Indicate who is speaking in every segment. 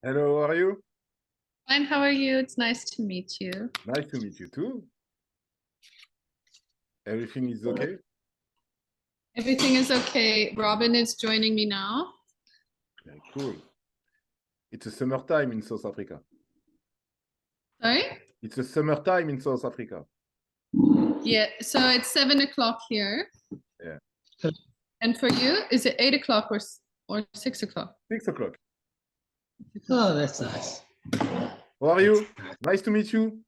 Speaker 1: Hello, how are you?
Speaker 2: Fine, how are you? It's nice to meet you.
Speaker 1: Nice to meet you too. Everything is okay?
Speaker 2: Everything is okay. Robin is joining me now.
Speaker 1: Yeah, cool. It's a summertime in South Africa.
Speaker 2: Sorry?
Speaker 1: It's a summertime in South Africa.
Speaker 2: Yeah, so it's 7 o'clock here.
Speaker 1: Yeah.
Speaker 2: And for you, is it 8 o'clock or 6 o'clock?
Speaker 1: 6 o'clock.
Speaker 3: Oh, that's nice.
Speaker 1: How are you? Nice to meet you.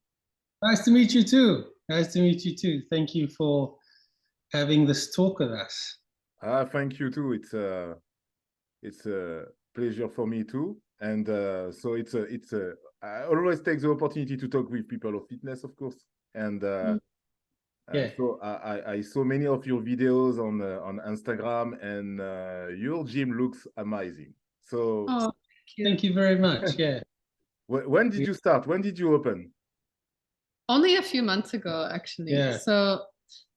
Speaker 3: Nice to meet you too. Nice to meet you too. Thank you for having this talk with us.
Speaker 1: Thank you too. It's a pleasure for me too. And so I always take the opportunity to talk with people of fitness, of course. And
Speaker 3: Yeah.
Speaker 1: so I saw many of your videos on Instagram, and your gym looks amazing. So
Speaker 2: Oh,
Speaker 3: thank you very much. Yeah.
Speaker 1: when did you start? When did you open?
Speaker 2: only a few months ago, actually.
Speaker 3: Yeah.
Speaker 2: So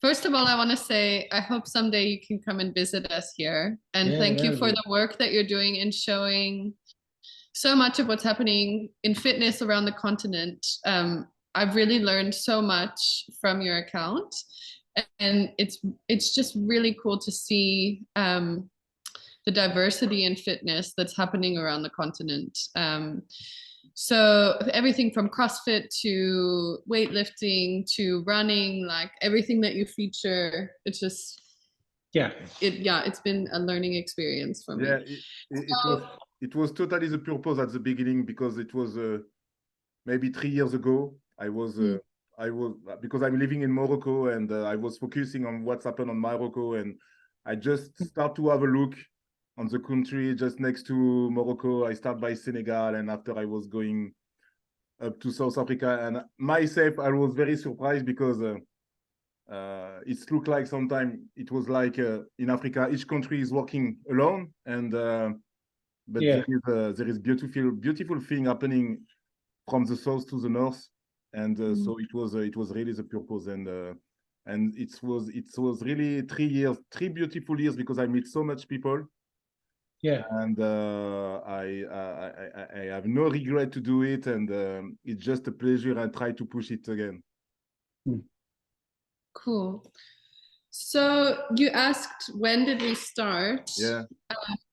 Speaker 2: first of all, I want to say, I hope someday you can come and visit us here. And
Speaker 3: Yeah,
Speaker 2: thank you
Speaker 3: that'd
Speaker 2: for
Speaker 3: be-
Speaker 2: the work that you're doing in showing so much of what's happening in fitness around the continent. I've really learned so much from your account, and it's just really cool to see the diversity in fitness that's happening around the continent. So everything from CrossFit to weightlifting to running, like everything that you feature, it's just it's been a learning experience for me.
Speaker 1: Yeah, it was totally the purpose at the beginning, because it was maybe 3 years ago. I was because I'm living in Morocco, and I was focusing on what's happened on Morocco, and I just start to have a look on the country just next to Morocco. I start by Senegal, and after I was going up to South Africa, and myself I was very surprised, because it looked like sometimes it was like in Africa each country is working alone, and but there is beautiful thing happening from the south to the north, and so it was really the purpose, and it was really 3 beautiful years, because I meet so much people.
Speaker 3: Yeah.
Speaker 1: And I have no regret to do it, and it's just a pleasure, and try to push it again.
Speaker 2: Cool. So you asked, when did we start?
Speaker 1: Yeah.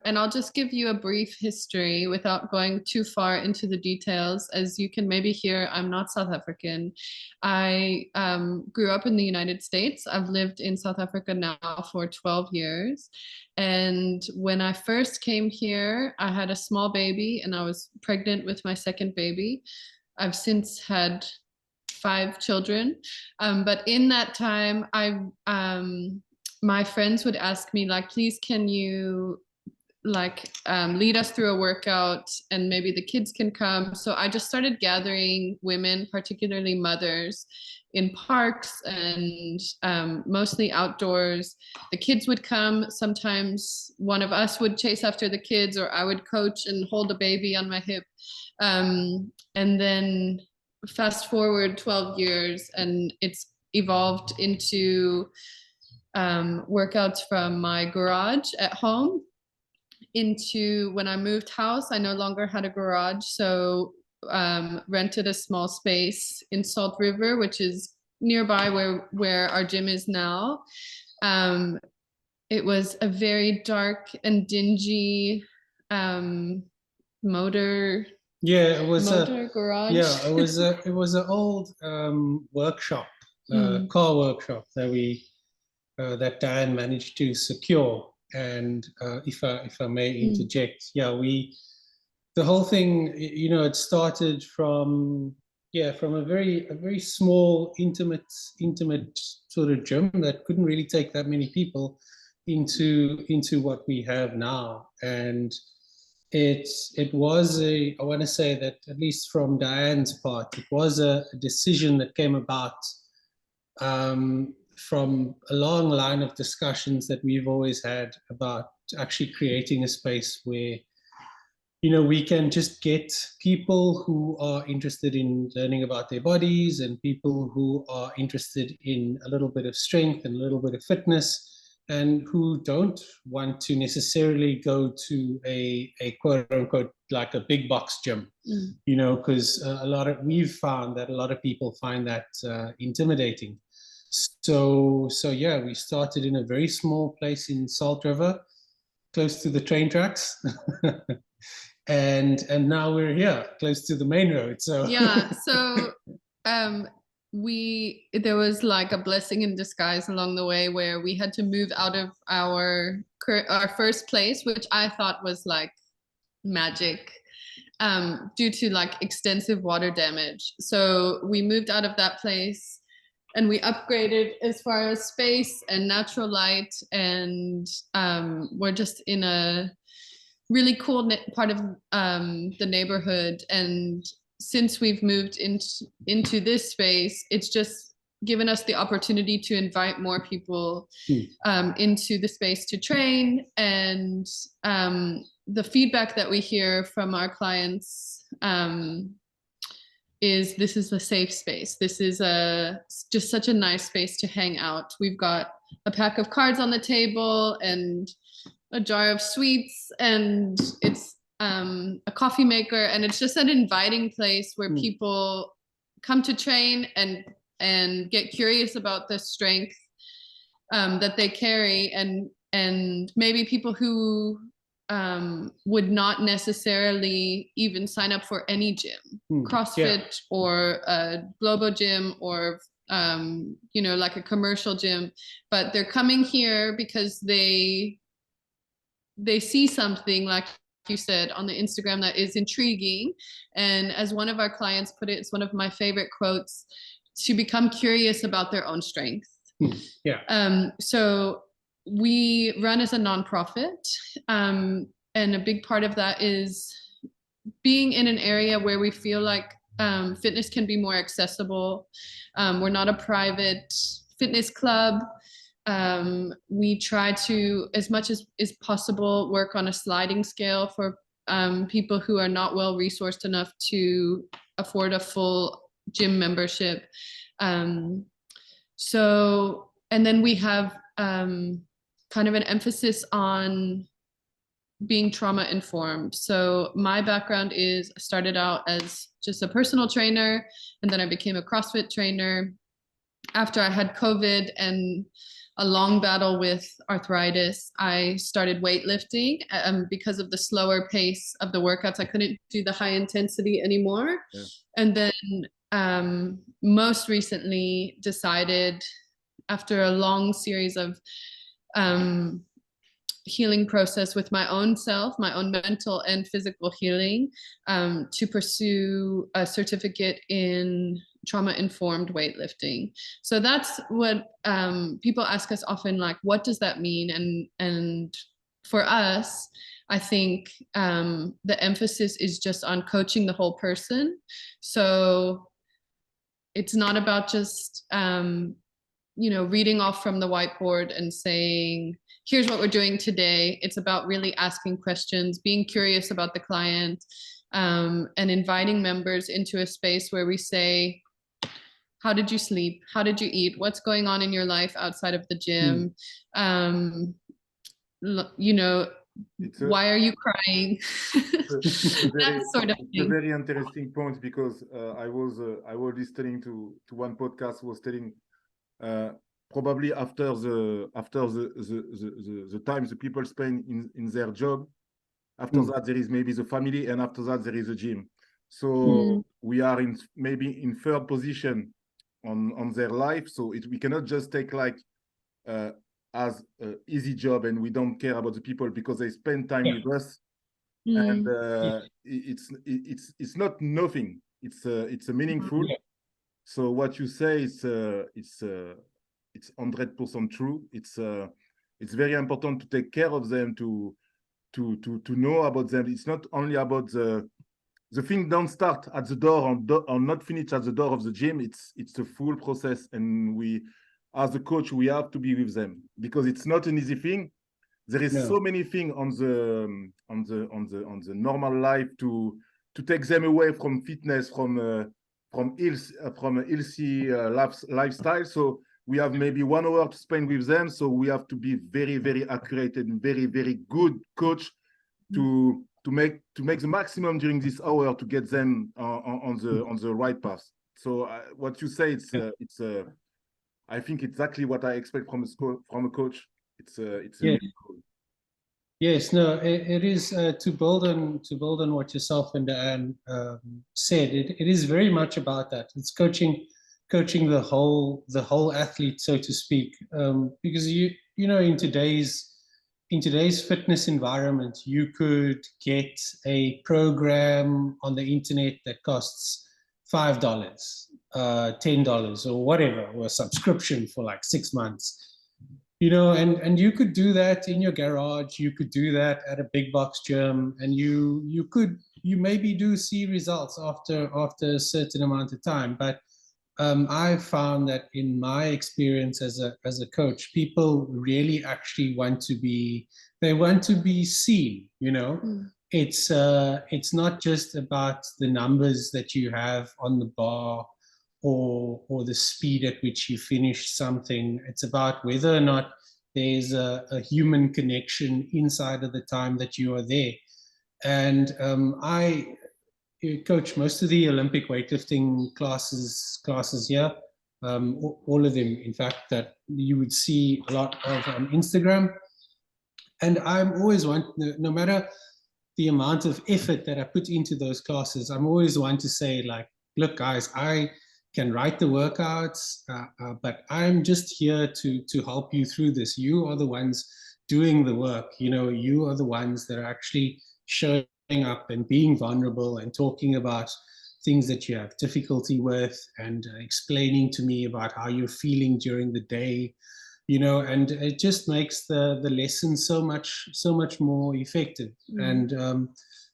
Speaker 2: And I'll just give you a brief history without going too far into the details. As you can maybe hear, I'm not South African. I grew up in the United States. I've lived in South Africa now for 12 years. And when I first came here, I had a small baby, and I was pregnant with my second baby. I've since had 5 children, but in that time, my friends would ask me, like, please, can you lead us through a workout, and maybe the kids can come. So I just started gathering women, particularly mothers, in parks, and mostly outdoors. The kids would come. Sometimes one of us would chase after the kids, or I would coach and hold a baby on my hip. And then fast forward 12 years, and it's evolved into workouts from my garage at home. Into when I moved house, I no longer had a garage, so rented a small space in Salt River, which is nearby where our gym is now. It was a very dark and dingy motor.
Speaker 3: Yeah, it was
Speaker 2: motor garage.
Speaker 3: Yeah, it was an old workshop, car workshop that Dian managed to secure. And if I may interject, the whole thing, it started from a very small, intimate sort of gym that couldn't really take that many people into what we have now. And it was I want to say that, at least from Dian's part, it was a decision that came about from a long line of discussions that we've always had about actually creating a space where, we can just get people who are interested in learning about their bodies, and people who are interested in a little bit of strength and a little bit of fitness, and who don't want to necessarily go to a quote unquote like a big box gym, you know, because we've found that a lot of people find that intimidating. So yeah, we started in a very small place in Salt River, close to the train tracks. and now we're here, close to the main road. So
Speaker 2: yeah, so there was like a blessing in disguise along the way where we had to move out of our first place, which I thought was like magic, due to like extensive water damage. So we moved out of that place and we upgraded as far as space and natural light, and we're just in a really cool part of the neighborhood. And since we've moved into this space, it's just given us the opportunity to invite more people into the space to train. And the feedback that we hear from our clients is this is a safe space. This is just such a nice space to hang out. We've got a pack of cards on the table and a jar of sweets, and it's a coffee maker, and it's just an inviting place where people come to train and get curious about the strength that they carry, and maybe people who would not necessarily even sign up for any gym, CrossFit or a Globo gym or you know, like a commercial gym, but they're coming here because they see something, like you said, on the Instagram that is intriguing. And as one of our clients put it, it's one of my favorite quotes, to become curious about their own strength. So we run as a nonprofit, and a big part of that is being in an area where we feel like fitness can be more accessible. We're not a private fitness club. We try to, as much as is possible, work on a sliding scale for people who are not well resourced enough to afford a full gym membership. So, and then we have kind of an emphasis on being trauma informed. So my background is, I started out as just a personal trainer, and then I became a CrossFit trainer. After I had COVID and a long battle with arthritis, I started weightlifting because of the slower pace of the workouts. I couldn't do the high intensity anymore. Yeah. And then most recently decided, after a long series of healing process with my own self, my own mental and physical healing, to pursue a certificate in trauma-informed weightlifting. So that's what people ask us often, like, what does that mean? And for us, I think the emphasis is just on coaching the whole person. So it's not about just reading off from the whiteboard and saying, here's what we're doing today. It's about really asking questions, being curious about the client, and inviting members into a space where we say, how did you sleep? How did you eat? What's going on in your life outside of the gym? Why are you crying? That sort of thing.
Speaker 1: It's a very interesting point, because I was listening to one podcast, was telling probably after the time the people spend in their job, after that there is maybe the family, and after that there is a gym. So we are maybe in third position on their life. So we cannot just take like as an easy job, and we don't care about the people because they spend time with us. And it's not nothing. It's a meaningful. So what you say is it's 100% true. It's very important to take care of them, to know about them. It's not only about the thing don't start at the door or not finish at the door of the gym. It's a full process, and we, as a coach, we have to be with them, because it's not an easy thing. There is so many things on the normal life to take them away from fitness, from a healthy lifestyle. So we have maybe 1 hour to spend with them, so we have to be very, very accurate and very, very good coach to make the maximum during this hour to get them on the right path. So what you say, I think exactly what I expect from a coach. It's
Speaker 3: Yeah.
Speaker 1: really cool.
Speaker 3: Yes, no, it is to build on what yourself and Diane said. It is very much about that. It's coaching the whole athlete, so to speak. Because you know in today's fitness environment, you could get a program on the internet that costs $5, $10, or whatever, or a subscription for like 6 months. You know, and you could do that in your garage. You could do that at a big box gym, and you maybe do see results after a certain amount of time. But I've found that in my experience as a coach, people really actually want to be seen. You know, it's not just about the numbers that you have on the bar, or the speed at which you finish something. It's about whether or not there's a human connection inside of the time that you are there. And I coach most of the Olympic weightlifting classes here. All of them, in fact, that you would see a lot of on Instagram. And I'm always no matter the amount of effort that I put into those classes, I'm always one to say, like, look, guys, I can write the workouts, but I'm just here to help you through this. You are the ones doing the work. You know, you are the ones that are actually showing up and being vulnerable and talking about things that you have difficulty with, and explaining to me about how you're feeling during the day. You know, and it just makes the lesson so much more effective. And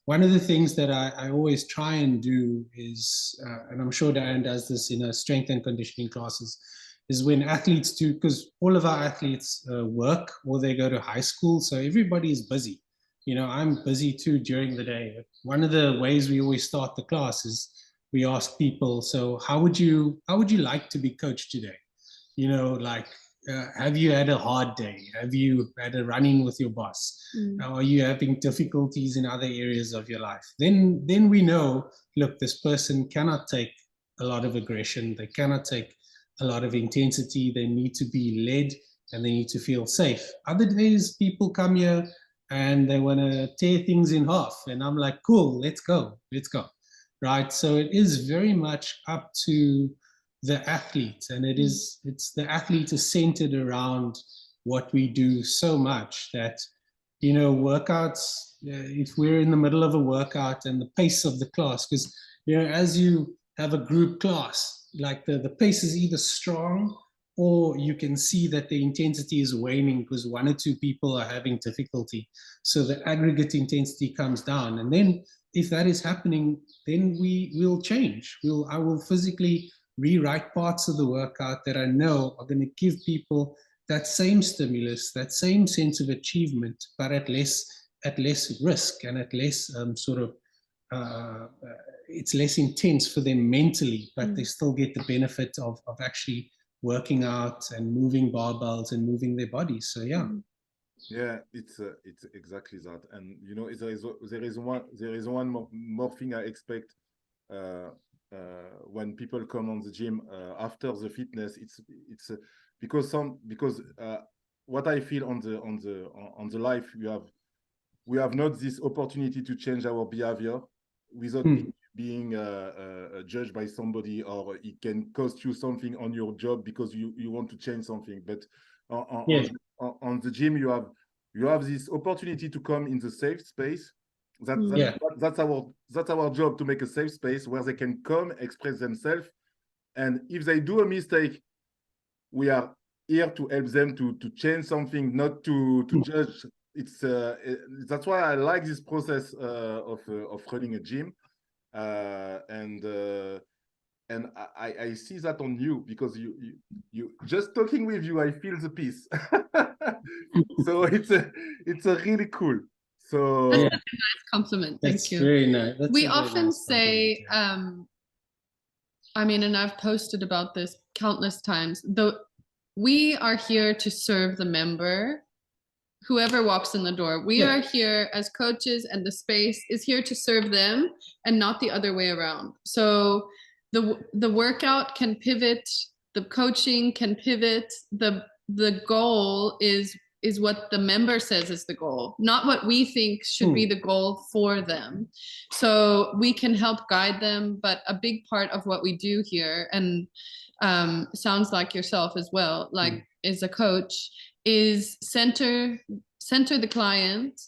Speaker 3: one of the things that I always try and do is, and I'm sure Diane does this in her strength and conditioning classes, is when athletes do, because all of our athletes work or they go to high school, so everybody is busy. You know, I'm busy too during the day. One of the ways we always start the class is we ask people, so how would you like to be coached today? You know, like, have you had a hard day? Have you had a run-in with your boss? Are you having difficulties in other areas of your life? Then we know, look, this person cannot take a lot of aggression. They cannot take a lot of intensity. They need to be led, and they need to feel safe. Other days, people come here and they want to tear things in half. And I'm like, cool, let's go. Right? So it is very much up to the athlete, and it's the athlete is centered around what we do so much that, you know, workouts, if we're in the middle of a workout and the pace of the class, because, you know, as you have a group class, like the pace is either strong, or you can see that the intensity is waning because 1 or 2 people are having difficulty, so the aggregate intensity comes down. And then if that is happening, then we'll change. I will physically rewrite parts of the workout that I know are going to give people that same stimulus, that same sense of achievement, but at less risk, and at less it's less intense for them mentally, but they still get the benefit of actually working out and moving barbells and moving their bodies. So yeah.
Speaker 1: Yeah, it's exactly that. And you know, there is one more thing I expect when people come on the gym after the fitness. It's because what I feel on the life, we have not this opportunity to change our behavior without being judged by somebody, or it can cost you something on your job because you want to change something. But on the gym, you have this opportunity to come in the safe space. That's our job, to make a safe space where they can come, express themselves, and if they do a mistake, we are here to help them to change something, not to judge. It's that's why I like this process of running a gym, and I see that on you, because you just talking with you, I feel the peace. So it's a really cool. So
Speaker 2: that's a nice compliment. Thank you.
Speaker 3: Very nice.
Speaker 2: We often say, I mean, and I've posted about this countless times, we are here to serve the member, whoever walks in the door. We are here as coaches, and the space is here to serve them and not the other way around. So the workout can pivot, the coaching can pivot, the goal is what the member says is the goal, not what we think should be the goal for them. So we can help guide them, but a big part of what we do here, and sounds like yourself as well, like as a coach, is center the client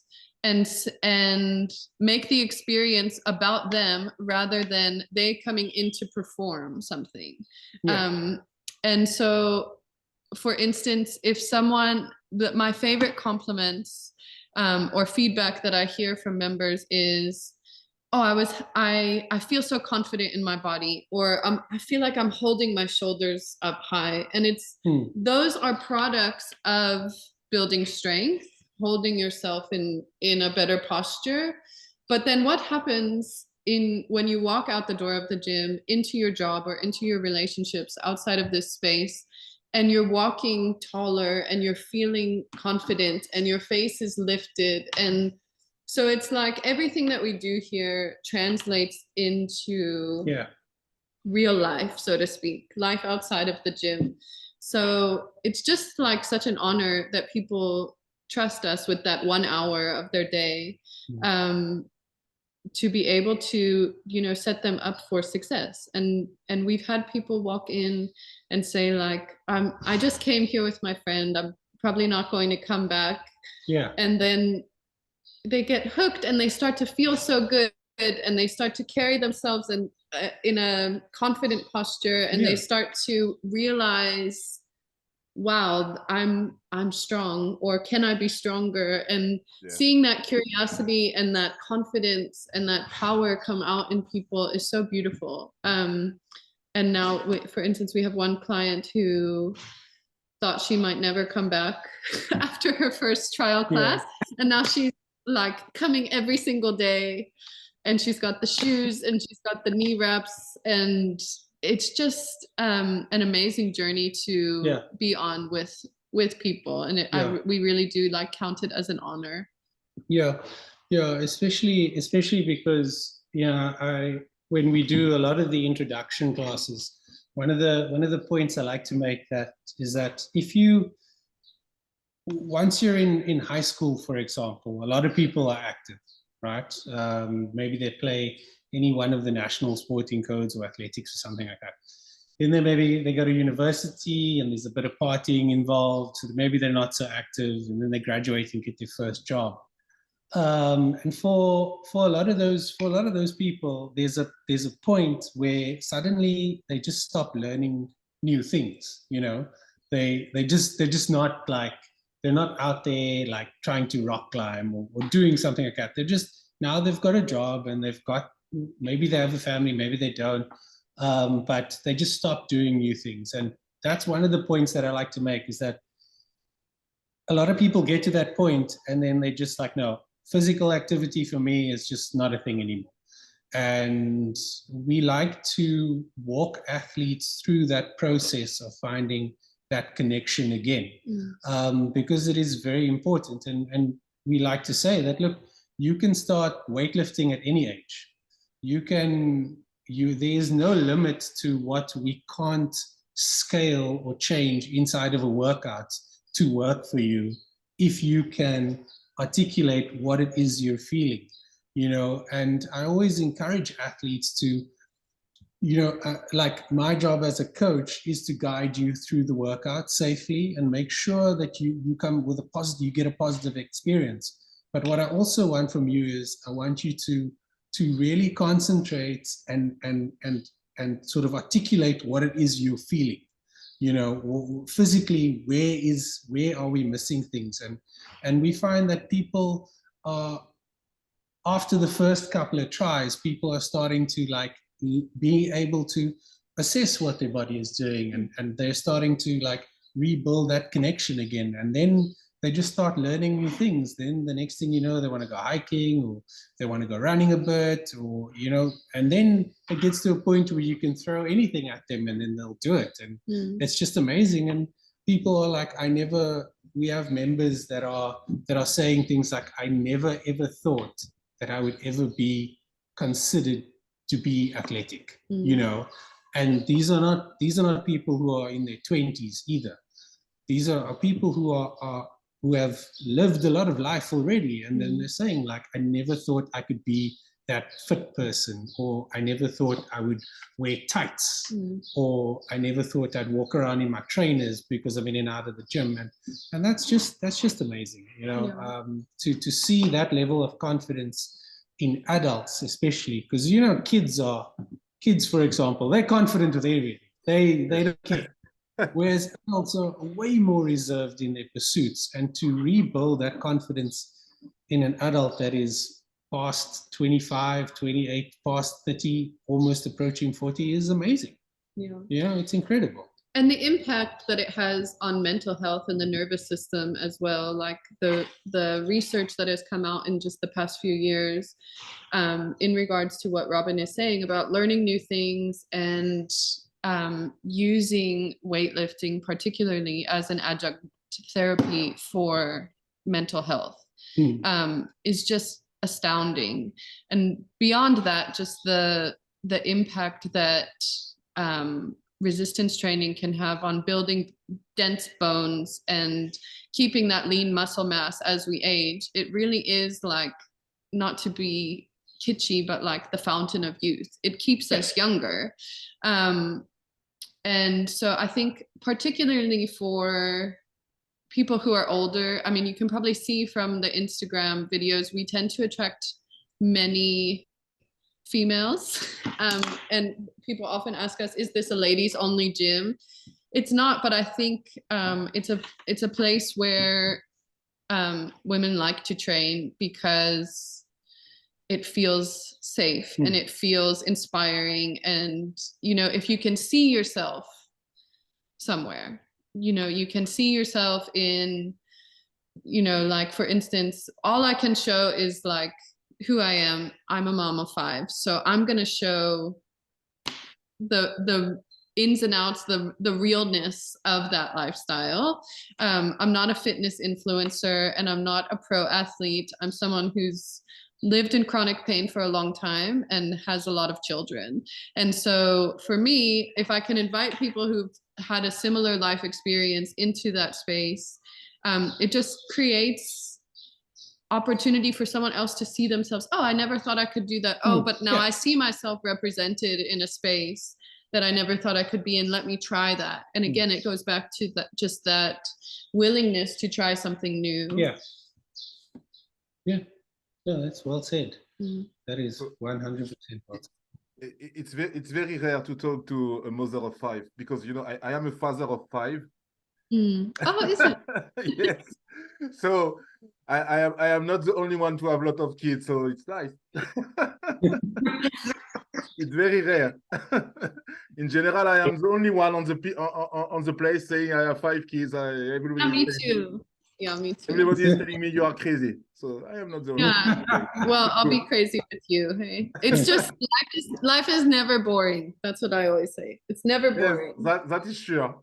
Speaker 2: and make the experience about them rather than they coming in to perform something. And so, for instance, if someone, my favorite compliments or feedback that I hear from members is, oh, I feel so confident in my body, or I feel like I'm holding my shoulders up high. And it's those are products of building strength, holding yourself in a better posture. But then what happens when you walk out the door of the gym into your job or into your relationships outside of this space, and you're walking taller and you're feeling confident and your face is lifted. And so it's like everything that we do here translates into real life, so to speak, life outside of the gym. So it's just like such an honor that people trust us with that 1 hour of their day, to be able to, set them up for success. And we've had people walk in and say, like, I just came here with my friend, I'm probably not going to come back. And then they get hooked and they start to feel so good, and they start to carry themselves in a confident posture, and they start to realize, wow, I'm strong, or can I be stronger? And seeing that curiosity and that confidence and that power come out in people is so beautiful. And now, for instance, we have one client who thought she might never come back after her first trial class, and now she's like coming every single day, and she's got the shoes and she's got the knee wraps, and it's just an amazing journey to be on with people, and we really do like count it as an honor.
Speaker 3: Especially because when we do a lot of the introduction classes, one of the points I like to make is that once you're in high school, for example, a lot of people are active, right? Maybe they play any one of the national sporting codes or athletics or something like that. And then maybe they go to university and there's a bit of partying involved. So maybe they're not so active, and then they graduate and get their first job. And for a lot of those people, there's a point where suddenly they just stop learning new things. They're just not like, they're not out there like trying to rock climb or doing something like that. They're just, now they've got a job and maybe they have a family, maybe they don't, but they just stop doing new things. And that's one of the points that I like to make, is that a lot of people get to that point and then they just like, no, physical activity for me is just not a thing anymore. And we like to walk athletes through that process of finding that connection again, because it is very important. And we like to say that, look, you can start weightlifting at any age. There's no limit to what we can't scale or change inside of a workout to work for you, if you can articulate what it is you're feeling, and I always encourage athletes to, like, my job as a coach is to guide you through the workout safely and make sure that you come with you get a positive experience. But what I also want from you is, I want you to really concentrate and sort of articulate what it is you're feeling. Physically, where are we missing things? And we find that people are, after the first couple of tries, people are starting to like be able to assess what their body is doing, and they're starting to like rebuild that connection again. And then they just start learning new things. Then the next thing you know, they want to go hiking, or they want to go running a bit, or, and then it gets to a point where you can throw anything at them and then they'll do it. And it's just amazing. And people are like, we have members that are saying things like, I never ever thought that I would ever be considered to be athletic, you know. And these are not people who are in their 20s either. These are people who have lived a lot of life already, and then they're saying like, I never thought I could be that fit person, or I never thought I would wear tights, or I never thought I'd walk around in my trainers because I've been in and out of the gym, and that's just amazing, you know. To see that level of confidence in adults, especially, because you know, kids, for example, they're confident with everything. They don't care. Whereas adults are way more reserved in their pursuits, and to rebuild that confidence in an adult that is past 25, 28, past 30, almost approaching 40 is amazing. Yeah. You know, it's incredible.
Speaker 2: And the impact that it has on mental health and the nervous system as well, like the research that has come out in just the past few years, in regards to what Robin is saying about learning new things and using weightlifting particularly as an adjunct therapy for mental health is just astounding. And beyond that, just the impact that resistance training can have on building dense bones and keeping that lean muscle mass as we age. It really is, like, not to be kitschy, but like the fountain of youth. It keeps us younger. And so I think particularly for people who are older, I mean, you can probably see from the Instagram videos, we tend to attract many females. And people often ask us, is this a ladies only gym? It's not, but I think it's a place where women like to train because it feels safe and it feels inspiring. And, you know, if you can see yourself somewhere, you know, you can see yourself in, you know, like, for instance, all I can show is like who I am. I'm a mom of 5. So I'm going to show the ins and outs, the realness of that lifestyle. I'm not a fitness influencer and I'm not a pro athlete. I'm someone who's lived in chronic pain for a long time and has a lot of children. And so for me, if I can invite people who've had a similar life experience into that space, it just creates opportunity for someone else to see themselves. Oh, I never thought I could do that. Oh, but now I see myself represented in a space that I never thought I could be in. Let me try that. And again, it goes back to that, just that willingness to try something new.
Speaker 3: Yeah, that's well said. That is 100% well said.
Speaker 1: It's very rare to talk to a mother of 5 because, you know, I am a father of 5.
Speaker 2: Oh, is it?
Speaker 1: Yes. So I am not the only one to have a lot of kids, so it's nice. It's very rare. In general, I am the only one on the place saying I have 5 kids. Everybody
Speaker 2: me too. Yeah, me too.
Speaker 1: Everybody is telling me you are crazy, so I am not the only one.
Speaker 2: Well, I'll be crazy with you. Hey, it's just life is never boring. That's what I always say. It's never boring.
Speaker 1: Yes, that is sure.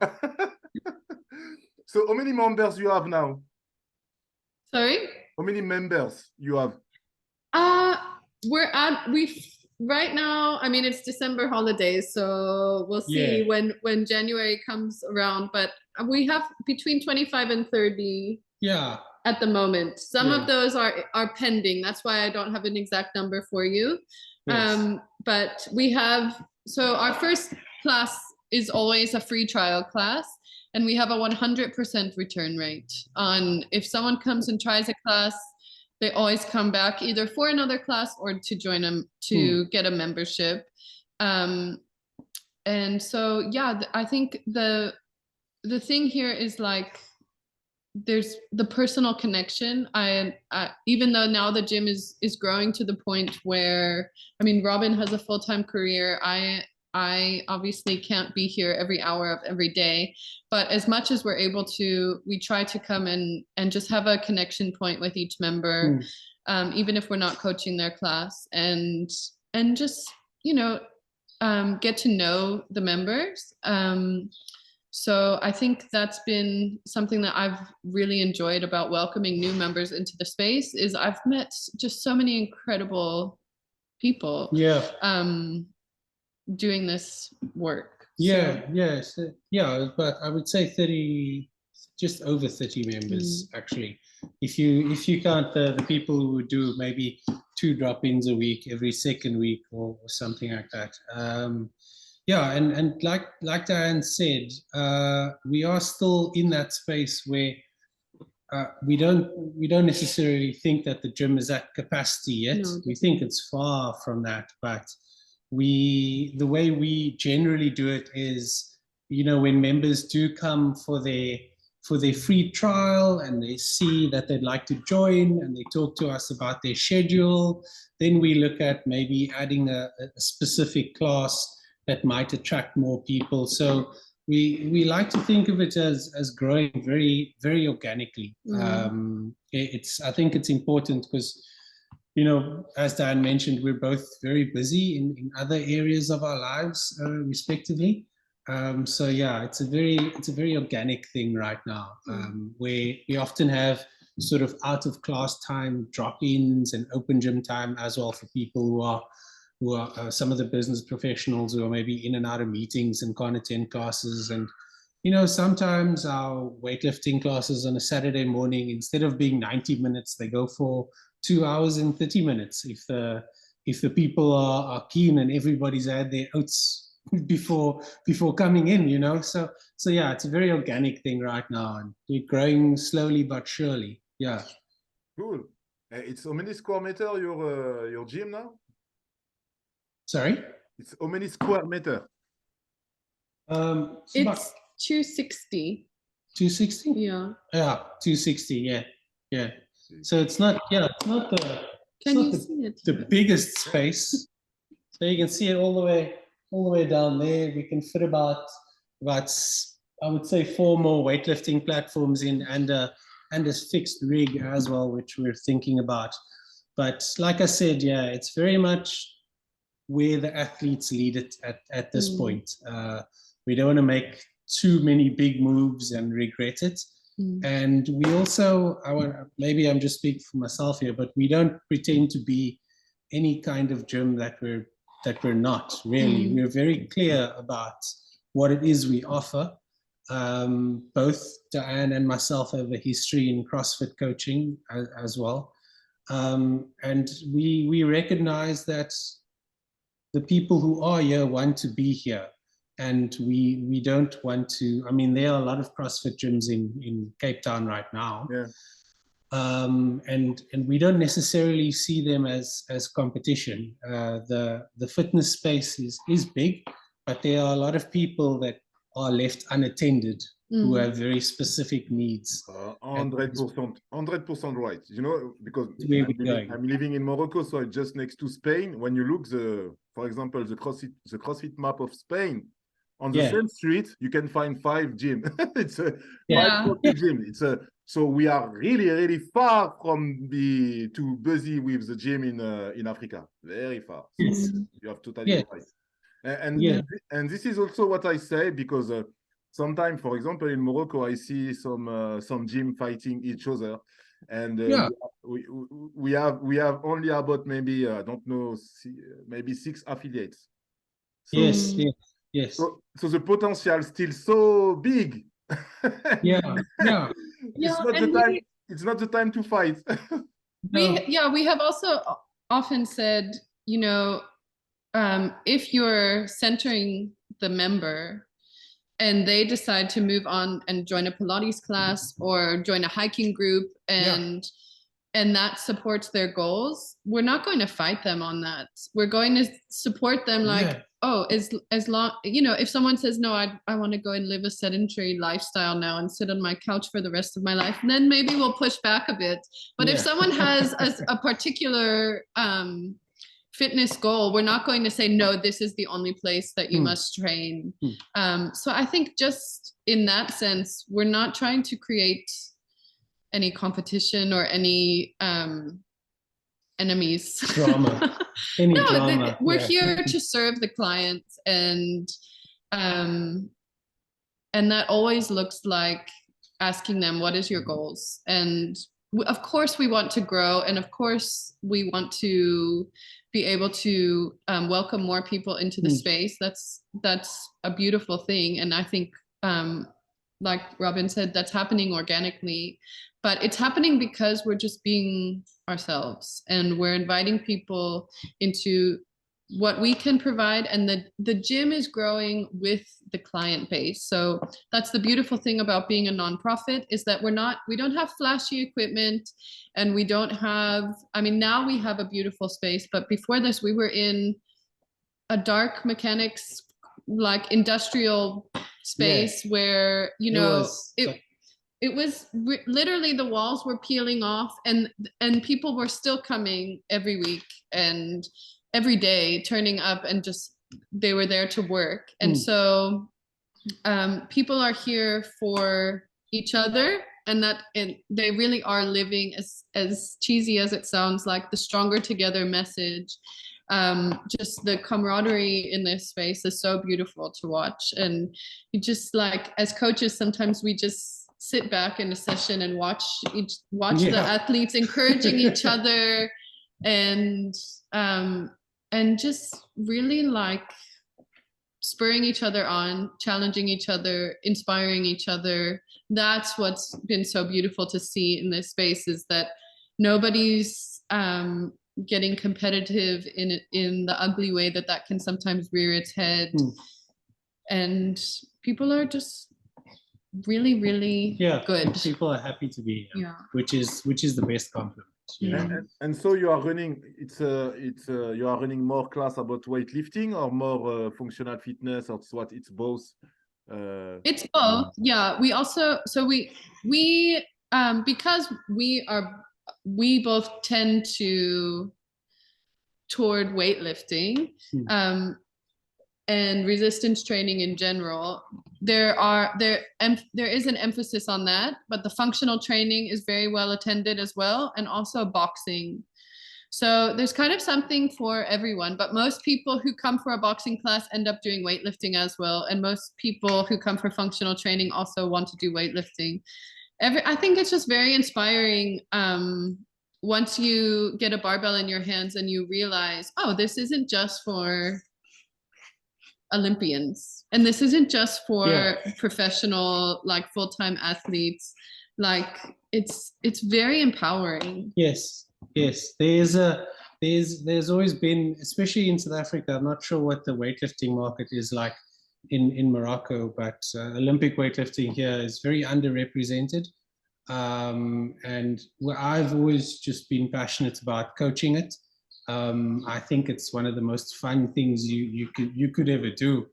Speaker 1: So how many members you have now?
Speaker 2: Sorry?
Speaker 1: How many members you have?
Speaker 2: Right now, I mean, it's December holidays, so we'll see when January comes around, but we have between 25 and 30 at the moment. Some of those are pending. That's why I don't have an exact number for you. But we have, so our first class is always a free trial class, and we have a 100% return rate on if someone comes and tries a class. They always come back either for another class or to join them to get a membership. And so, yeah, I think the thing here is like, there's the personal connection. I even though now the gym is growing to the point where, I mean, Robin has a full-time career. I obviously can't be here every hour of every day, but as much as we're able to, we try to come and just have a connection point with each member, even if we're not coaching their class, and just, you know, get to know the members. So I think that's been something that I've really enjoyed about welcoming new members into the space, is I've met just so many incredible people doing this work.
Speaker 3: Yeah, yeah, but I would say 30, just over 30 members actually. If you count the people who would do maybe 2 drop-ins a week, every second week or something like that. Yeah, and like Diane said, we are still in that space where we don't necessarily think that the gym is at capacity yet. No, we think it's far from that, but the way we generally do it is, you know, when members do come for their free trial and they see that they'd like to join and they talk to us about their schedule, then we look at maybe adding a specific class that might attract more people. So we like to think of it as growing very, very organically. I think it's important because, you know, as Diane mentioned, we're both very busy in other areas of our lives, respectively. So yeah, it's a very organic thing right now, where we often have sort of out of class time drop-ins and open gym time as well for people who are some of the business professionals who are maybe in and out of meetings and can't attend classes. And, you know, sometimes our weightlifting classes on a Saturday morning, instead of being 90 minutes, they go for 2 hours and 30 minutes if the people are keen and everybody's had their oats before coming in, you know. So yeah, it's a very organic thing right now, and we're growing slowly but surely. Yeah.
Speaker 1: Cool. It's how many square meter your gym now?
Speaker 3: Sorry?
Speaker 1: It's how many square meter?
Speaker 2: It's 260.
Speaker 3: 260?
Speaker 2: Yeah.
Speaker 3: Yeah, 260. Yeah. So it's not the biggest space. So you can see it all the way down there. We can fit about I would say 4 more weightlifting platforms in, and a fixed rig as well, which we're thinking about. But like I said, yeah, it's very much where the athletes lead it at this point. We don't want to make too many big moves and regret it. And we also, maybe I'm just speaking for myself here, but we don't pretend to be any kind of gym that we're not really. We're very clear about what it is we offer. Both Diane and myself have a history in CrossFit coaching as well. And we recognize that the people who are here want to be here. And we don't want to, I mean, there are a lot of CrossFit gyms in Cape Town right now.
Speaker 1: Yeah.
Speaker 3: And we don't necessarily see them as competition. The fitness space is big, but there are a lot of people that are left unattended who have very specific needs.
Speaker 1: 100% right. You know, because I'm living in Morocco, so it's just next to Spain. When you look for example, the CrossFit map of Spain, on the same street, you can find 5 gyms. It's a 5 gym. So we are really, really far from too busy with the gym in Africa. Very far. So you have totally right. And this is also what I say, because sometimes, for example, in Morocco, I see some gym fighting each other, and we have only about maybe I don't know, maybe 6 affiliates. So,
Speaker 3: yes.
Speaker 1: So the potential is still so big. It's not the time to fight.
Speaker 2: We have also often said, you know, if you're centering the member and they decide to move on and join a Pilates class or join a hiking group and that supports their goals, we're not going to fight them on that. We're going to support them as long, you know, if someone says, no, I want to go and live a sedentary lifestyle now and sit on my couch for the rest of my life, then maybe we'll push back a bit. But if someone has a particular fitness goal, we're not going to say, no, this is the only place that you must train. So I think just in that sense, we're not trying to create any competition or any enemies.
Speaker 3: Drama. Drama.
Speaker 2: We're here to serve the clients and and that always looks like asking them, what is your goals? And of course we want to grow, and of course we want to be able to welcome more people into the space. That's a beautiful thing, and I think like Robin said, that's happening organically, but it's happening because we're just being ourselves, and we're inviting people into what we can provide, and the gym is growing with the client base. So that's the beautiful thing about being a nonprofit, is that we don't have flashy equipment, and we don't have, I mean, now we have a beautiful space, but before this we were in a dark mechanics, like industrial space, where, you know, it was literally the walls were peeling off, and people were still coming every week and every day, turning up, and just they were there to work. And so people are here for each other, and they really are living, as cheesy as it sounds, like the stronger together message. Just the camaraderie in this space is so beautiful to watch. And you just, like, as coaches, sometimes we just sit back in a session and watch the athletes encouraging each other, and just really like spurring each other on, challenging each other, inspiring each other. That's what's been so beautiful to see in this space, is that nobody's getting competitive in the ugly way that can sometimes rear its head. And people are just really, really good.
Speaker 3: People are happy to be here, which is the best compliment.
Speaker 1: And so you are running, you are running more class about weightlifting, or more functional fitness, or what? It's both.
Speaker 2: It's both. Yeah. We also, so we because we both tend toward weightlifting and resistance training in general. There is an emphasis on that, but the functional training is very well attended as well, and also boxing. So there's kind of something for everyone, but most people who come for a boxing class end up doing weightlifting as well, and most people who come for functional training also want to do weightlifting. I think it's just very inspiring once you get a barbell in your hands and you realize, oh, this isn't just for Olympians, and this isn't just for professional, like, full-time athletes. Like, it's very empowering.
Speaker 3: Yes. There's always been, especially in South Africa, I'm not sure what the weightlifting market is like in Morocco, but Olympic weightlifting here is very underrepresented. And I've always just been passionate about coaching it. I think it's one of the most fun things you could ever do.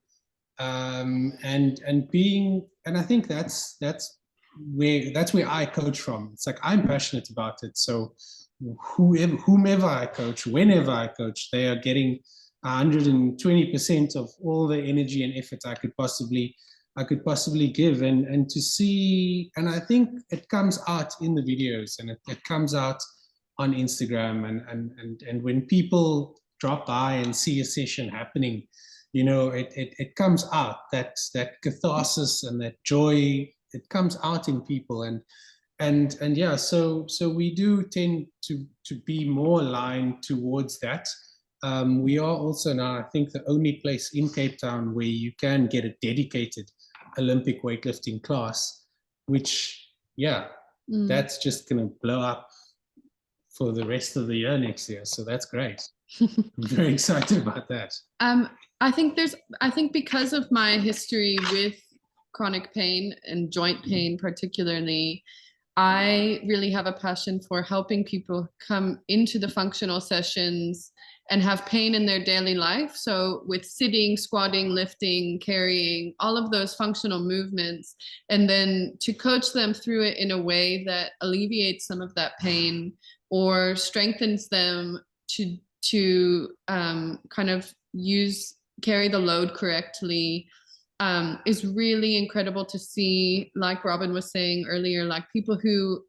Speaker 3: And I think that's where I coach from. It's like, I'm passionate about it. So whomever I coach, whenever I coach, they are getting 120% of all the energy and effort I could possibly give, and to see, and I think it comes out in the videos, and it comes out on Instagram, and when people drop by and see a session happening, you know, it comes out, that catharsis and that joy, it comes out in people, and yeah, so we do tend to be more aligned towards that. We are also now, I think, the only place in Cape Town where you can get a dedicated Olympic weightlifting class, which, that's just going to blow up for the rest of the year next year. So that's great. I'm very excited about that.
Speaker 2: I think because of my history with chronic pain and joint pain particularly, I really have a passion for helping people come into the functional sessions and have pain in their daily life. So with sitting, squatting, lifting, carrying, all of those functional movements, and then to coach them through it in a way that alleviates some of that pain or strengthens them to kind of carry the load correctly, is really incredible to see. Like Robin was saying earlier, like people who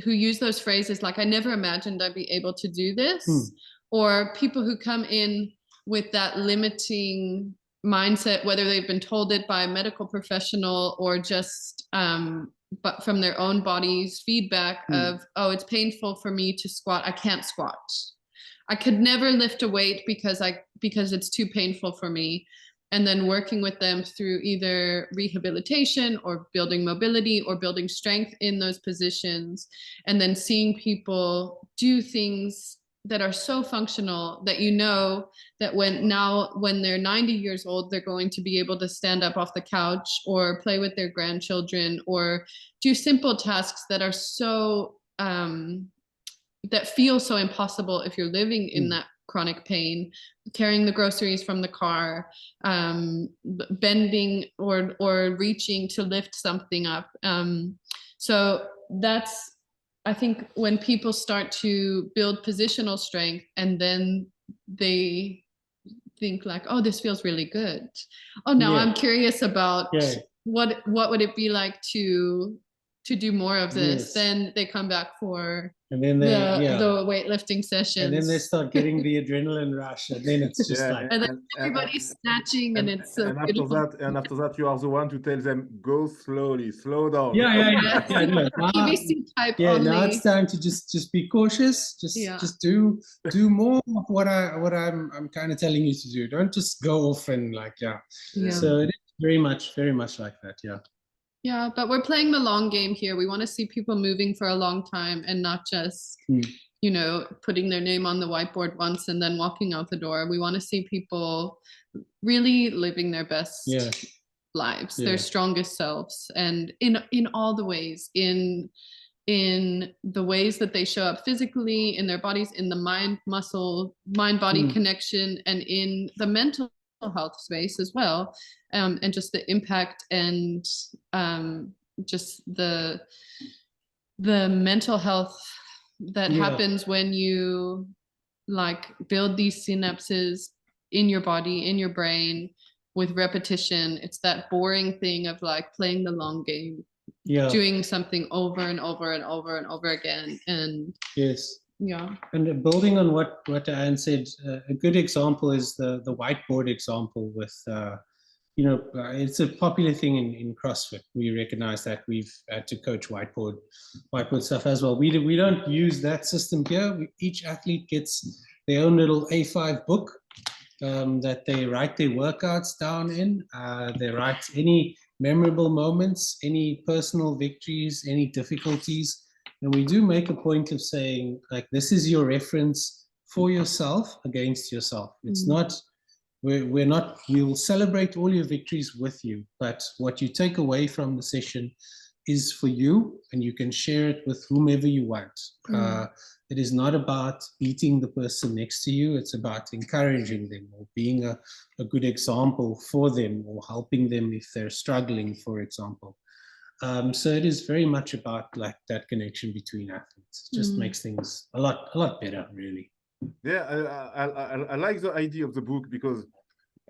Speaker 2: use those phrases like, I never imagined I'd be able to do this, or people who come in with that limiting mindset, whether they've been told it by a medical professional or just but from their own body's feedback of, oh, it's painful for me to squat, I can't squat, I could never lift a weight because it's too painful for me. And then working with them through either rehabilitation or building mobility or building strength in those positions, and then seeing people do things that are so functional that that when they're 90 years old, they're going to be able to stand up off the couch or play with their grandchildren or do simple tasks that are so that feel so impossible if you're living in that chronic pain, carrying the groceries from the car, bending or reaching to lift something up. So that's, I think, when people start to build positional strength and then they think like, oh, this feels really good. Oh, now I'm curious about what would it be like to do more of this. Then they come back for the weightlifting sessions,
Speaker 3: and then they start getting the adrenaline rush, and then it's just
Speaker 2: and then everybody's snatching, and it's so beautiful.
Speaker 1: After that you are the one to tell them, go slowly, slow down.
Speaker 2: ABC type only.
Speaker 3: Now it's time to just be cautious, just do more of what I'm kind of telling you to do. Don't just go off and so it is very much like that.
Speaker 2: Yeah, but we're playing the long game here. We want to see people moving for a long time and not just, putting their name on the whiteboard once and then walking out the door. We want to see people really living their best lives, their strongest selves, and in all the ways, in the ways that they show up physically, in their bodies, in the mind-body connection, and in the mental health space as well. And just the impact and just the mental health that happens when you build these synapses in your body, in your brain, with repetition. It's that boring thing of playing the long game, doing something over and over and over and over again. And and building on what Dian said, a good example is the whiteboard example with it's a popular thing in CrossFit. We recognize that we've had to coach whiteboard stuff as well. We don't use that system here. Each athlete gets their own little A5 book that they write their workouts down in. They write any memorable moments, any personal victories, any difficulties. And we do make a point of saying, this is your reference for yourself against yourself. It's not, we'll celebrate all your victories with you, but what you take away from the session is for you, and you can share it with whomever you want. It is not about beating the person next to you. It's about encouraging them or being a good example for them, or helping them if they're struggling, for example. So it is very much about that connection between athletes. It just makes things a lot better, really.
Speaker 1: Yeah, I like the idea of the book because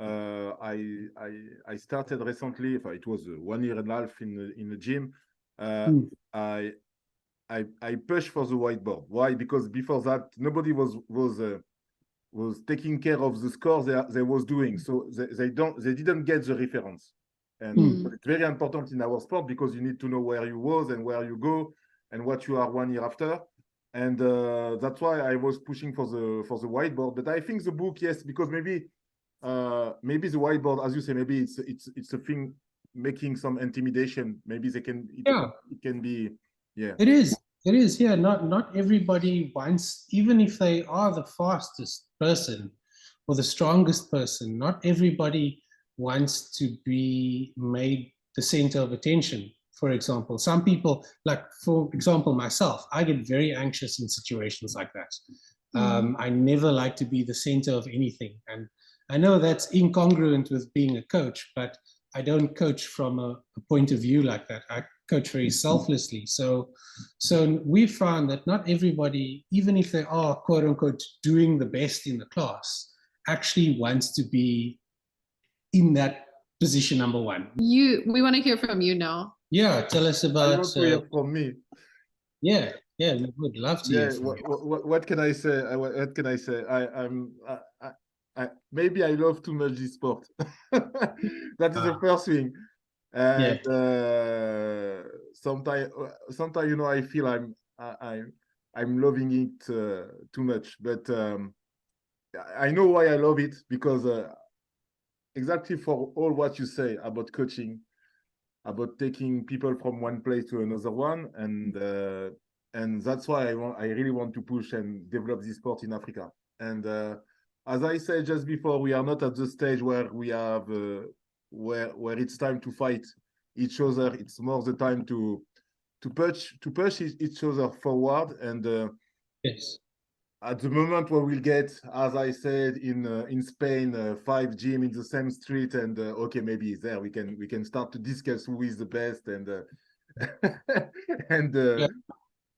Speaker 1: I started recently. It was 1 year and a half in the gym. I pushed for the whiteboard. Why? Because before that, nobody was taking care of the scores they was doing, so they didn't get the reference. And it's very important in our sport because you need to know where you was and where you go and what you are 1 year after. And that's why I was pushing for the whiteboard. But I think the book, yes, because maybe the whiteboard, as you say, maybe it's a thing making some intimidation. Maybe it can be. It
Speaker 3: is. Yeah, not everybody wants, even if they are the fastest person or the strongest person, not everybody wants to be made the center of attention. For example, some people, for example, myself, I get very anxious in situations like that. I never like to be the center of anything. And I know that's incongruent with being a coach, but I don't coach from a point of view like that. I coach very selflessly. So we found that not everybody, even if they are quote unquote doing the best in the class, actually wants to be in that position number one.
Speaker 2: We want to hear from you now.
Speaker 3: Yeah, tell us about.
Speaker 1: I want to hear from me.
Speaker 3: Yeah, we would love to hear from you.
Speaker 1: What can I say? What can I say? maybe I love too much this sport. That is the first thing. And sometimes, you know, I feel I'm loving it too much. But I know why I love it, because exactly for all what you say about coaching, about taking people from one place to another one, and that's why I really want to push and develop this sport in Africa. And as I said just before, we are not at the stage where we have where it's time to fight each other. It's more the time to push each other forward. And
Speaker 3: Yes.
Speaker 1: at the moment where we'll get, as I said, in Spain, 5 gym in the same street, and okay, maybe there we can start to discuss who is the best, and and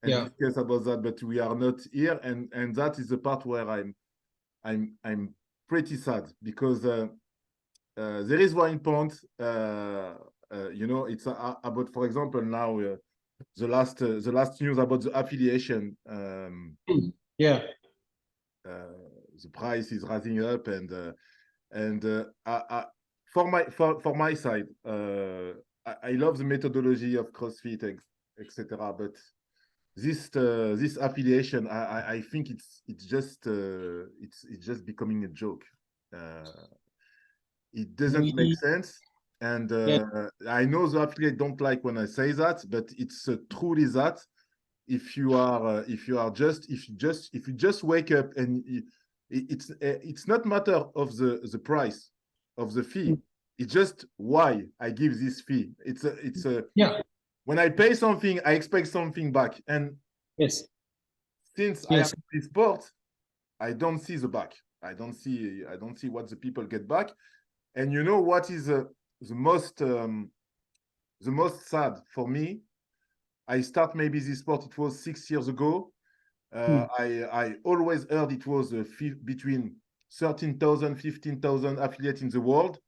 Speaker 1: discuss about that. But we are not here, and that is the part where I'm pretty sad, because there is one point, you know, it's about, for example, now the last news about the affiliation. The price is rising up, and for my side, I love the methodology of CrossFit, etc. But this affiliation, I think it's just becoming a joke. It doesn't make sense. And I know the affiliate don't like when I say that, but it's truly that. If you just wake up, and it's not matter of the price of the fee. It's just why I give this fee. It's when I pay something, I expect something back. And since I am in this sport, I don't see the back. I don't see what the people get back. And you know what is the most sad for me? I start maybe this sport, it was 6 years ago. I always heard it was between 13,000, 15,000 affiliates in the world.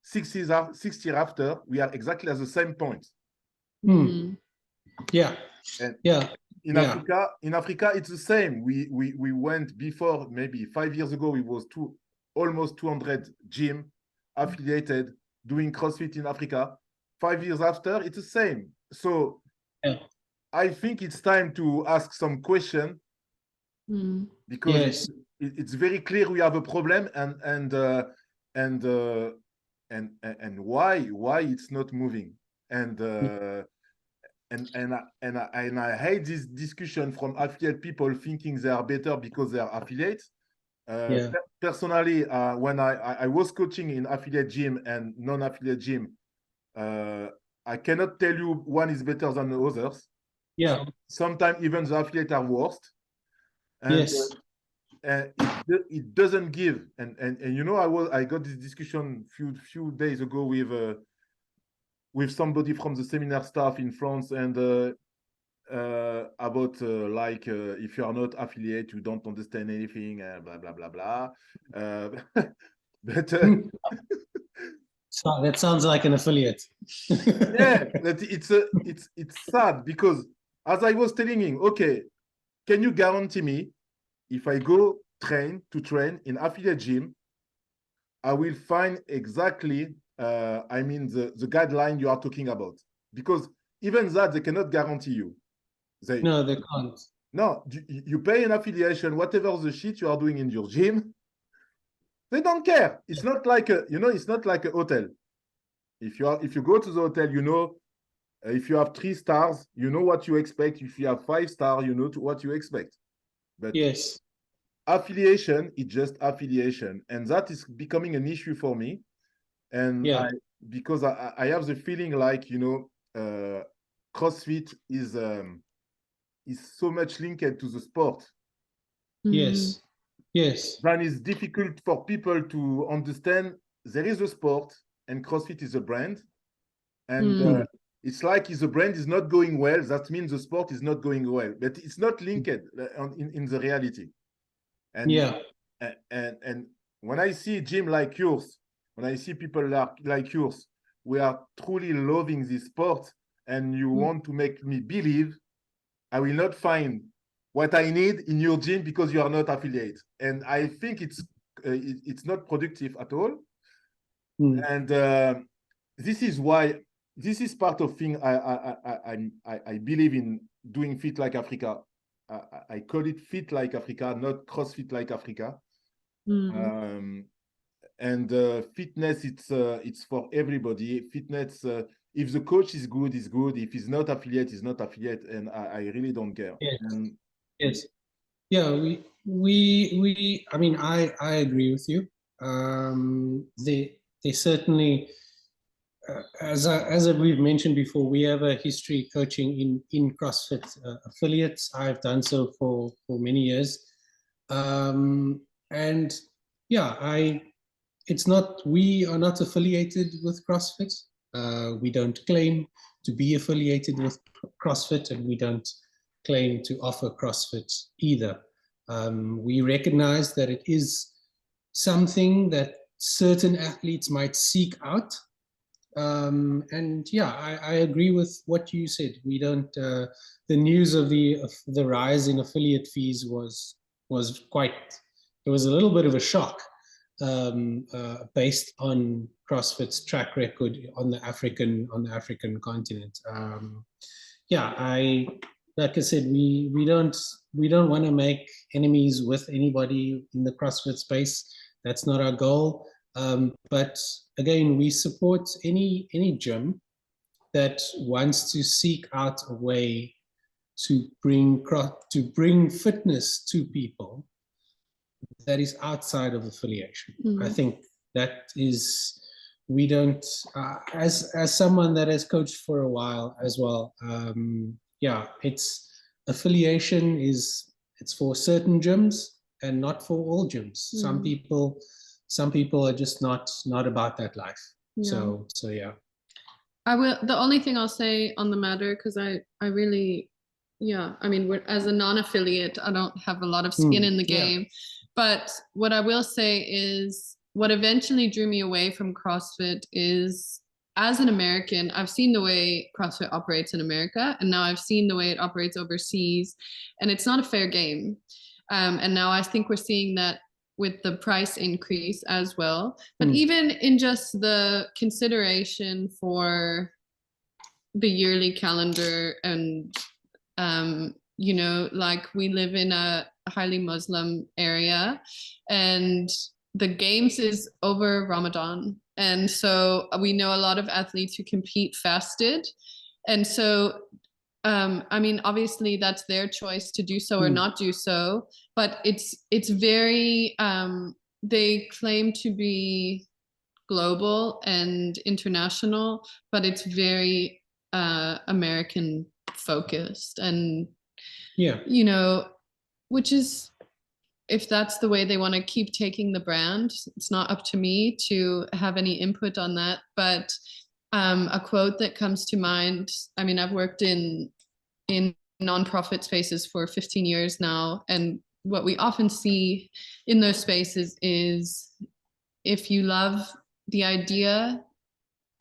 Speaker 1: 6 years after, we are exactly at the same point.
Speaker 3: And
Speaker 1: in Africa, it's the same. We went before, maybe 5 years ago, it was almost 200 gym affiliated doing CrossFit in Africa. 5 years after, it's the same. So I think it's time to ask some question, because it's very clear we have a problem, and why it's not moving, and I hate this discussion from affiliate people thinking they are better because they are affiliates. Personally, when I was coaching in affiliate gym and non-affiliate gym, I cannot tell you one is better than the others. Sometimes even the affiliates are worst. And it doesn't give. And you know, I got this discussion few days ago with somebody from the seminar staff in France, and about if you are not affiliate, you don't understand anything, blah blah blah blah. But
Speaker 3: so that sounds like an affiliate.
Speaker 1: But it's sad, because as I was telling him, okay, can you guarantee me if I go train in affiliate gym, I will find exactly the guideline you are talking about? Because even that they cannot guarantee you.
Speaker 3: No, they can't.
Speaker 1: No, you pay an affiliation, whatever the shit you are doing in your gym, they don't care. It's not like it's not like a hotel. If you go to the hotel, you know, if you have 3 stars, you know what you expect. If you have 5 stars, you know what you expect. But affiliation is just affiliation, and that is becoming an issue for me. And because I have the feeling like, you know, CrossFit is so much linked to the sport.
Speaker 3: Yes.
Speaker 1: Then it's difficult for people to understand there is a sport and CrossFit is a brand. And it's like if the brand is not going well, that means the sport is not going well. But it's not linked in the reality. And and when I see gym like yours, when I see people like yours, we are truly loving this sport, and you want to make me believe I will not find what I need in your gym because you are not affiliate. And I think it's it's not productive at all.
Speaker 3: Mm.
Speaker 1: And this is why, this is part of thing I believe in doing Fit Like Africa. I call it Fit Like Africa, not CrossFit Like Africa. And fitness, it's for everybody. Fitness, if the coach is good, is good. If he's not affiliate, he's not affiliate, and I really don't care.
Speaker 3: Yes.
Speaker 1: And,
Speaker 3: yes. Yeah, we I mean, I agree with you. They certainly, as we've mentioned before, we have a history coaching in CrossFit affiliates. I've done so for many years. And yeah, it's not, we are not affiliated with CrossFit. We don't claim to be affiliated with CrossFit, and we don't claim to offer CrossFit either. We recognize that it is something that certain athletes might seek out. And yeah, I agree with what you said. We don't, the news of the rise in affiliate fees was quite, it was a little bit of a shock, based on CrossFit's track record on the African continent. Yeah, like I said, we don't want to make enemies with anybody in the CrossFit space. That's not our goal. But again, we support any gym that wants to seek out a way to bring fitness to people that is outside of affiliation. I think that is, we don't, as someone that has coached for a while as well, yeah, it's affiliation it's for certain gyms and not for all gyms. Some people are just not about that life. Yeah. So yeah.
Speaker 2: The only thing I'll say on the matter, because I really, yeah, I mean, as a non-affiliate, I don't have a lot of skin in the game. But what I will say is, what eventually drew me away from CrossFit is, as an American, I've seen the way CrossFit operates in America, and now I've seen the way it operates overseas, and it's not a fair game. And now I think we're seeing that with the price increase as well. But even in just the consideration for the yearly calendar, and you know, like, we live in a highly Muslim area, and the games is over Ramadan, and so we know a lot of athletes who compete fasted, and so I mean, obviously that's their choice to do so or not do so, but it's very they claim to be global and international, but it's very American focused. And
Speaker 3: yeah,
Speaker 2: you know, which is, if that's the way they want to keep taking the brand, it's not up to me to have any input on that. But a quote that comes to mind, I mean, I've worked in nonprofit spaces for 15 years now, and what we often see in those spaces is, if you love the idea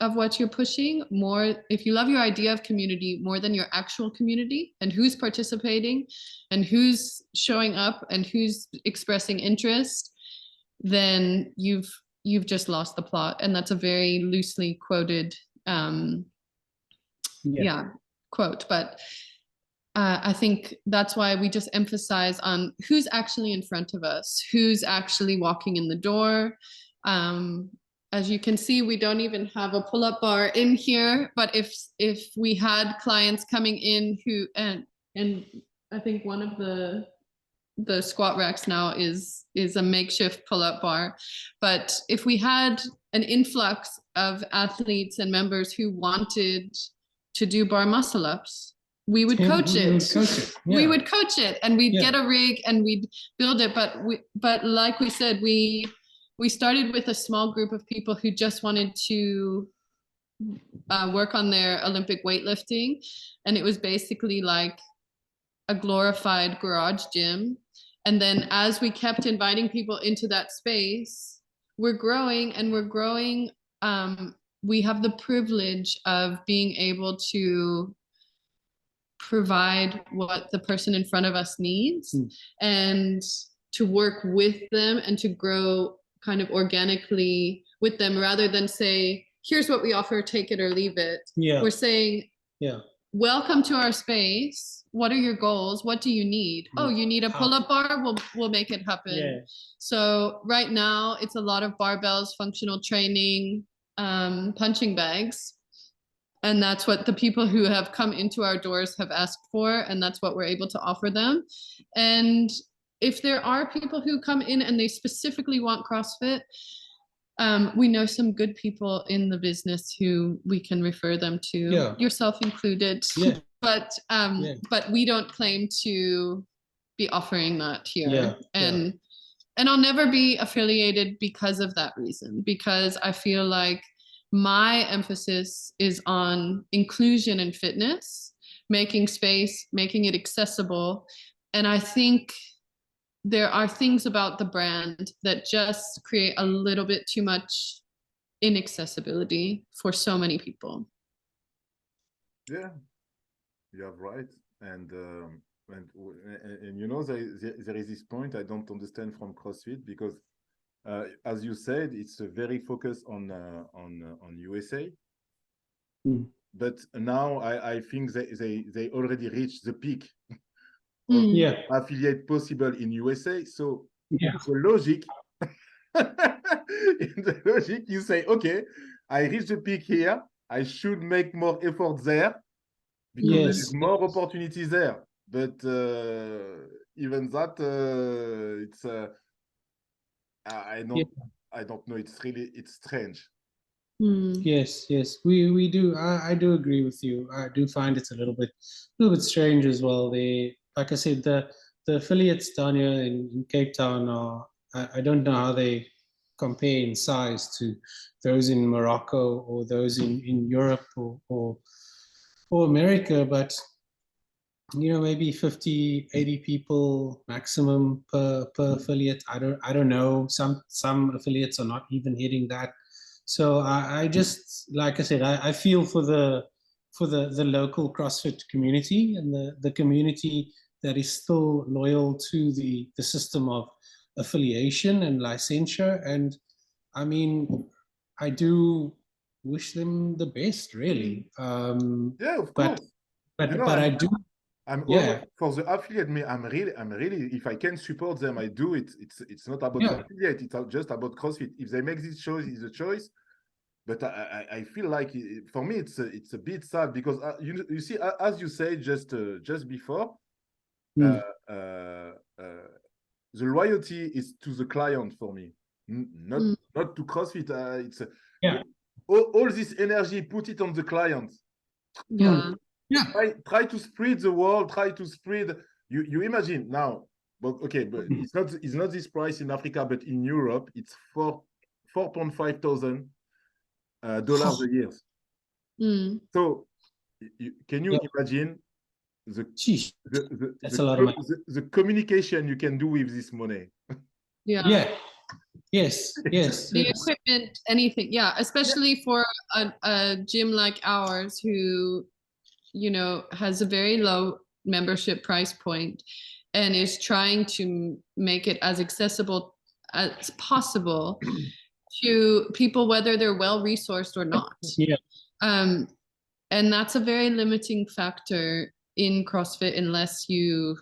Speaker 2: of what you're pushing more, if you love your idea of community more than your actual community and who's participating and who's showing up and who's expressing interest, then you've just lost the plot. And that's a very loosely quoted quote, but I think that's why we just emphasize on who's actually in front of us, who's actually walking in the door. As you can see, we don't even have a pull-up bar in here, but if we had clients coming in who, and I think one of the squat racks now is a makeshift pull-up bar, but if we had an influx of athletes and members who wanted to do bar muscle ups, we would coach it. We would coach it, and we'd get a rig and we'd build it. But like we said, we started with a small group of people who just wanted to work on their Olympic weightlifting, and it was basically like a glorified garage gym. And then as we kept inviting people into that space, we're growing. We have the privilege of being able to provide what the person in front of us needs. And to work with them and to grow kind of organically with them, rather than say, here's what we offer, take it or leave it.
Speaker 3: Yeah.
Speaker 2: We're saying,
Speaker 3: Yeah.
Speaker 2: welcome to our space. What are your goals? What do you need? Oh, you need a pull-up bar? We'll make it happen.
Speaker 3: Yeah.
Speaker 2: So right now it's a lot of barbells, functional training, punching bags. And that's what the people who have come into our doors have asked for. And that's what we're able to offer them. And if there are people who come in and they specifically want CrossFit, we know some good people in the business who we can refer them to, yourself included.
Speaker 3: Yeah.
Speaker 2: But we don't claim to be offering that here. And I'll never be affiliated because of that reason, because I feel like my emphasis is on inclusion and fitness, making space, making it accessible. And I think there are things about the brand that just create a little bit too much inaccessibility for so many people.
Speaker 1: Yeah, you're right. And you know, there is this point I don't understand from CrossFit, because as you said, it's very focused on USA. But now I think they already reached the peak of affiliate possible in USA. So the logic, in the logic, you say, okay, I reached the peak here. I should make more effort there because there is more opportunities there. But even that, it's I don't know. It's strange.
Speaker 3: Yes, we do. I do agree with you. I do find it's a little bit strange as well. Like I said, the affiliates down here in Cape Town are, I don't know how they compare in size to those in Morocco or those in Europe or America, but you know, maybe 50, 80 people maximum per affiliate. I don't know. Some affiliates are not even hitting that. So I just, like I said, I feel for the local CrossFit community and the community that is still loyal to the system of affiliation and licensure. And I mean, I do wish them the best, really.
Speaker 1: Yeah, of course.
Speaker 3: But I do.
Speaker 1: I'm always, for the affiliate. I'm really. If I can support them, I do it. It's not about the affiliate. It's just about CrossFit. If they make this choice, it's a choice. But I feel like for me it's a bit sad, because you see, as you said just before, the loyalty is to the client for me, not to CrossFit. It's all this energy, put it on the client. Try to spread the word. Try to spread. You imagine now, but okay, but it's not this price in Africa, but in Europe it's $4,500 a year. So can you imagine
Speaker 3: that's a lot of money.
Speaker 1: The communication you can do with this money?
Speaker 3: Yes.
Speaker 2: The equipment, anything, especially for a gym like ours, who, you know, has a very low membership price point and is trying to make it as accessible as possible to people, whether they're well resourced or not. And that's a very limiting factor in CrossFit, unless you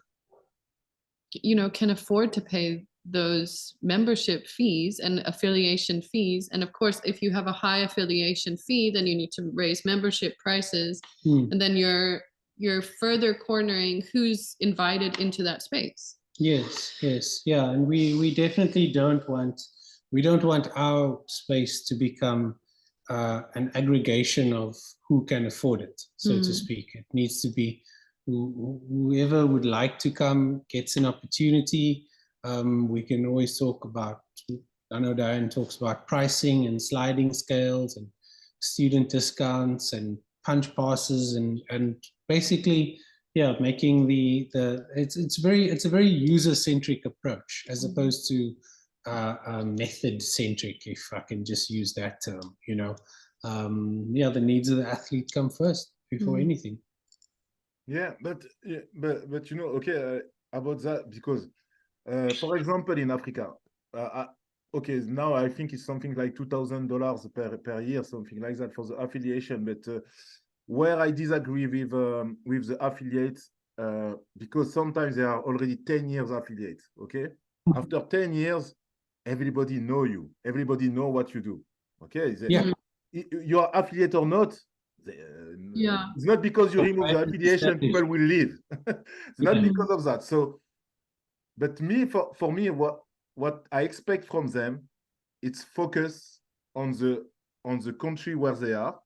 Speaker 2: know, can afford to pay those membership fees and affiliation fees. And of course, if you have a high affiliation fee, then you need to raise membership prices, and then you're further cornering who's invited into that space. Yes,
Speaker 3: and we definitely don't want our space to become an aggregation of who can afford it, so to speak. It needs to be whoever would like to come gets an opportunity. We can always talk about, I know Diane talks about pricing and sliding scales and student discounts and punch passes and basically, making it's a very user-centric approach, as opposed to method-centric, if I can just use that term. You know, the needs of the athlete come first before anything.
Speaker 1: But you know, okay, about that, because For example, in Africa, okay, now I think it's something like $2,000 per year, something like that for the affiliation. But where I disagree with the affiliates, because sometimes they are already 10 years affiliates. Okay, after 10 years, everybody know you. Everybody know what you do. Okay,
Speaker 3: Yeah.
Speaker 1: You are affiliate or not.
Speaker 2: Yeah.
Speaker 1: It's not because you remove the affiliation, people will leave. It's not because of that. So, but for me, what I expect from them, it's focus on the country where they are,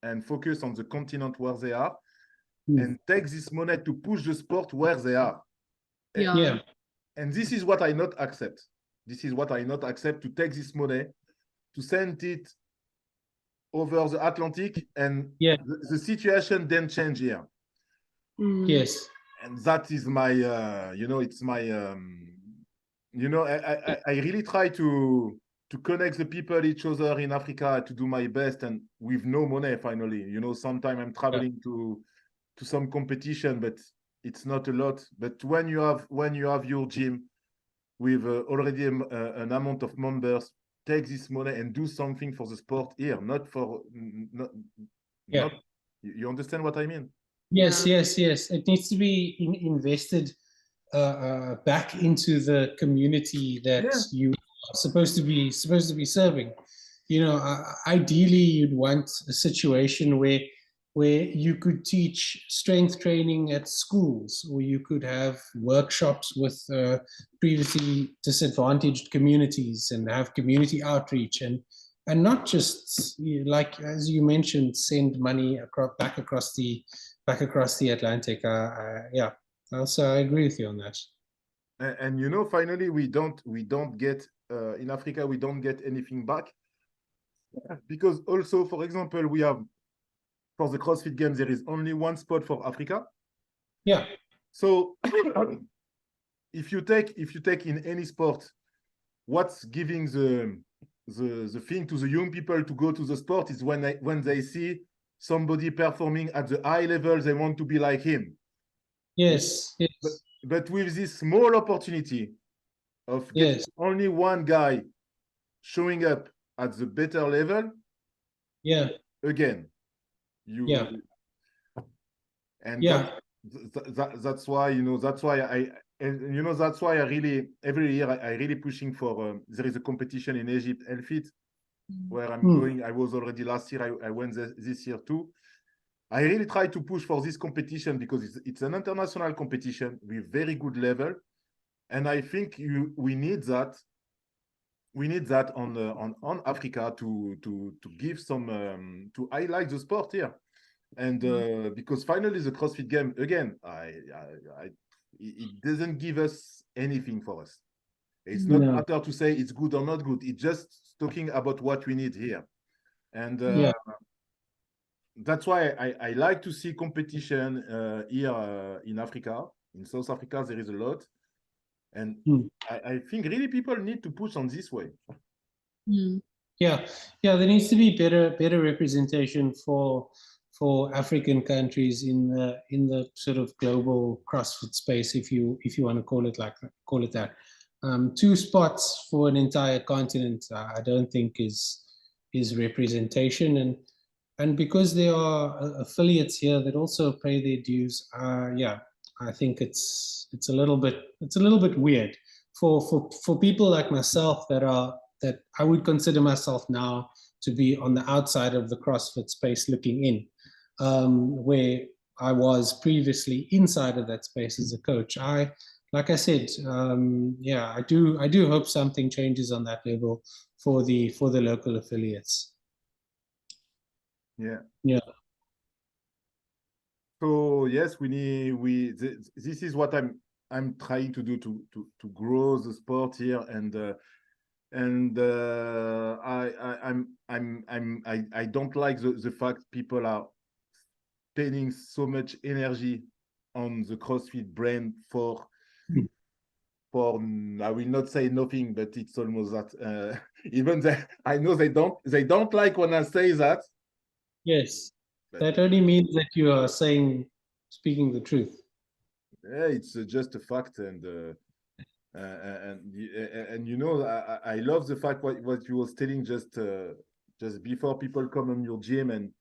Speaker 1: and focus on the continent where they are, and take this money to push the sport where they are.
Speaker 3: Yeah.
Speaker 1: And this is what I not accept. This is what I not accept, to take this money, to send it over the Atlantic, and the situation then change here.
Speaker 3: Yes.
Speaker 1: And that is my, it's my, I really try to connect the people, each other in Africa, to do my best, and with no money, finally. Sometimes I'm traveling to some competition, but it's not a lot. But when you have your gym with already an amount of members, take this money and do something for the sport here, not for, not, you understand what I mean?
Speaker 3: Yes. It needs to be invested back into the community that you are supposed to be serving. Ideally, you'd want a situation where you could teach strength training at schools, or you could have workshops with previously disadvantaged communities, and have community outreach, and not just, like as you mentioned, send money back across the Atlantic. Also, I agree with you on that.
Speaker 1: And finally, we don't get in Africa, we don't get anything back, because also, for example, we have, for the CrossFit Games, there is only one spot for Africa.
Speaker 3: Yeah.
Speaker 1: So if you take in any sport, what's giving the thing to the young people to go to the sport is when they see somebody performing at the high level, they want to be like him.
Speaker 3: Yes.
Speaker 1: But with this small opportunity of getting only one guy showing up at the better level, again, that's why I really, every year I really pushing for, there is a competition in Egypt, Elfit, where I'm going. I was already last year, I went this year too. I really try to push for this competition because it's an international competition with very good level, and I think we need that. We need that on Africa to give some to highlight the sport here, and because finally the CrossFit Game, again, it doesn't give us anything for us. It's not matter to say it's good or not good. It's just talking about what we need here, and that's why I like to see competition here in Africa. In South Africa, there is a lot. And I think really people need to push on this way.
Speaker 3: There needs to be better representation for African countries in the sort of global CrossFit space, if you want to call it that. 2 spots for an entire continent, I don't think is representation, and because there are affiliates here that also pay their dues, I think it's a little bit weird for people like myself that I would consider myself now to be on the outside of the CrossFit space looking in, where I was previously inside of that space as a coach. Like I said, I do hope something changes on that level for the local affiliates.
Speaker 1: Yeah. So yes, this is what I'm trying to do to grow the sport here, and I don't like the fact people are spending so much energy on the CrossFit brand for I will not say nothing, but it's almost that. Even I know they don't like when I say that.
Speaker 3: Yes, but that only means that you are speaking the truth.
Speaker 1: Yeah, it's just a fact, and and you know, I love the fact what you was telling just before people come on your gym and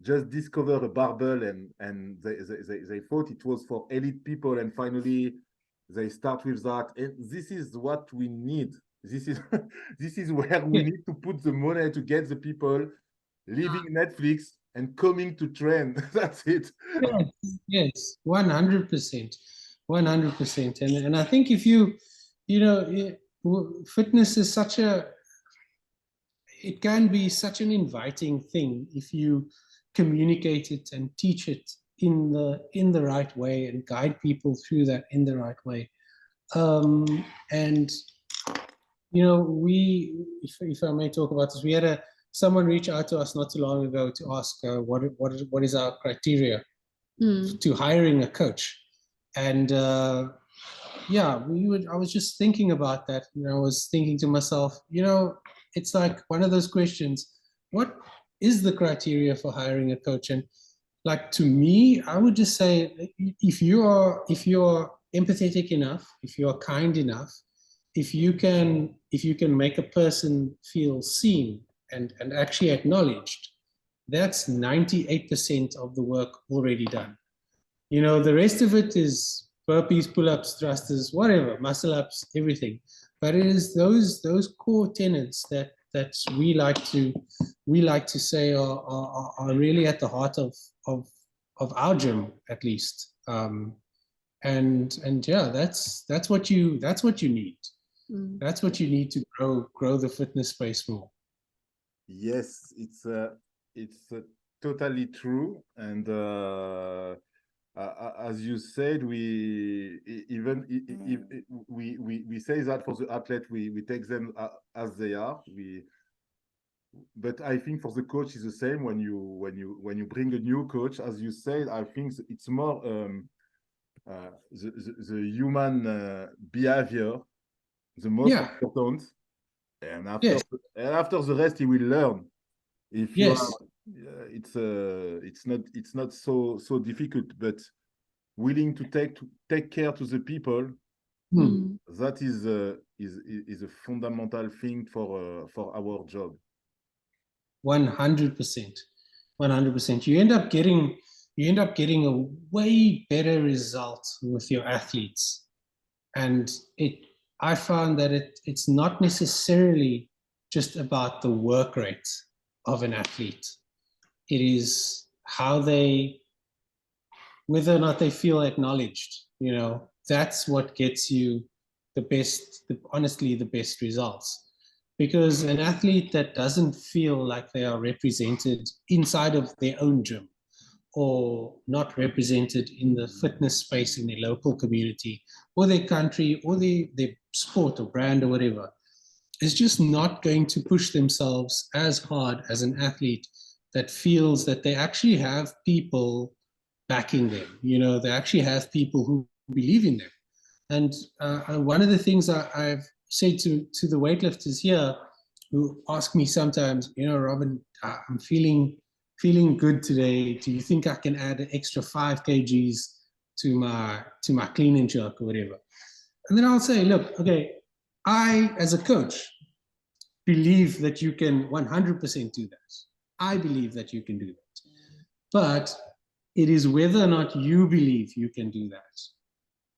Speaker 1: just discover a barbell, and they thought it was for elite people, and finally they start with that, and this is what we need. This is this is where we need to put the money to get the people leaving Netflix and coming to train. That's it.
Speaker 3: Yes, 100%, 100%. And I think if you know, fitness is it can be such an inviting thing if you communicate it and teach it in the right way and guide people through that in the right way. And you know, if I may talk about this, we had someone reach out to us not too long ago to ask what is our criteria to hiring a coach. And yeah, I was just thinking about that. You know, I was thinking to myself, you know, it's like one of those questions, what is the criteria for hiring a coach? And like, to me, I would just say, if you're empathetic enough, if you're kind enough, if you can make a person feel seen and actually acknowledged, that's 98% of the work already done. You know, the rest of it is burpees, pull-ups, thrusters, whatever, muscle ups, everything. But it is those core tenets that we like to say are really at the heart of our gym, at least. And yeah, that's what you need. That's what you need to grow the fitness space more.
Speaker 1: Yes, it's totally true. And as you said, we say that for the athlete, we take them as they are. But I think for the coach is the same. When you bring a new coach, as you said, I think it's more the human behavior, the most important, and after the rest, he will learn. If you are, it's not so difficult, but willing to take care to the people. That is a fundamental thing for our job.
Speaker 3: 100%, 100%. You end up getting a way better result with your athletes, and I found that it's not necessarily just about the work rate of an athlete. It is whether or not they feel acknowledged. You know, that's what gets you honestly the best results. Because an athlete that doesn't feel like they are represented inside of their own gym, or not represented in the fitness space in their local community or their country or their sport or brand or whatever, is just not going to push themselves as hard as an athlete that feels that they actually have people backing them. You know, they actually have people who believe in them. And one of the things I've said to the weightlifters here, who ask me sometimes, you know, Robin, I'm feeling good today. Do you think I can add an extra 5 kgs to my clean and jerk or whatever? And then I'll say, look, okay, I, as a coach, believe that you can 100% do that. I believe that you can do that. But it is whether or not you believe you can do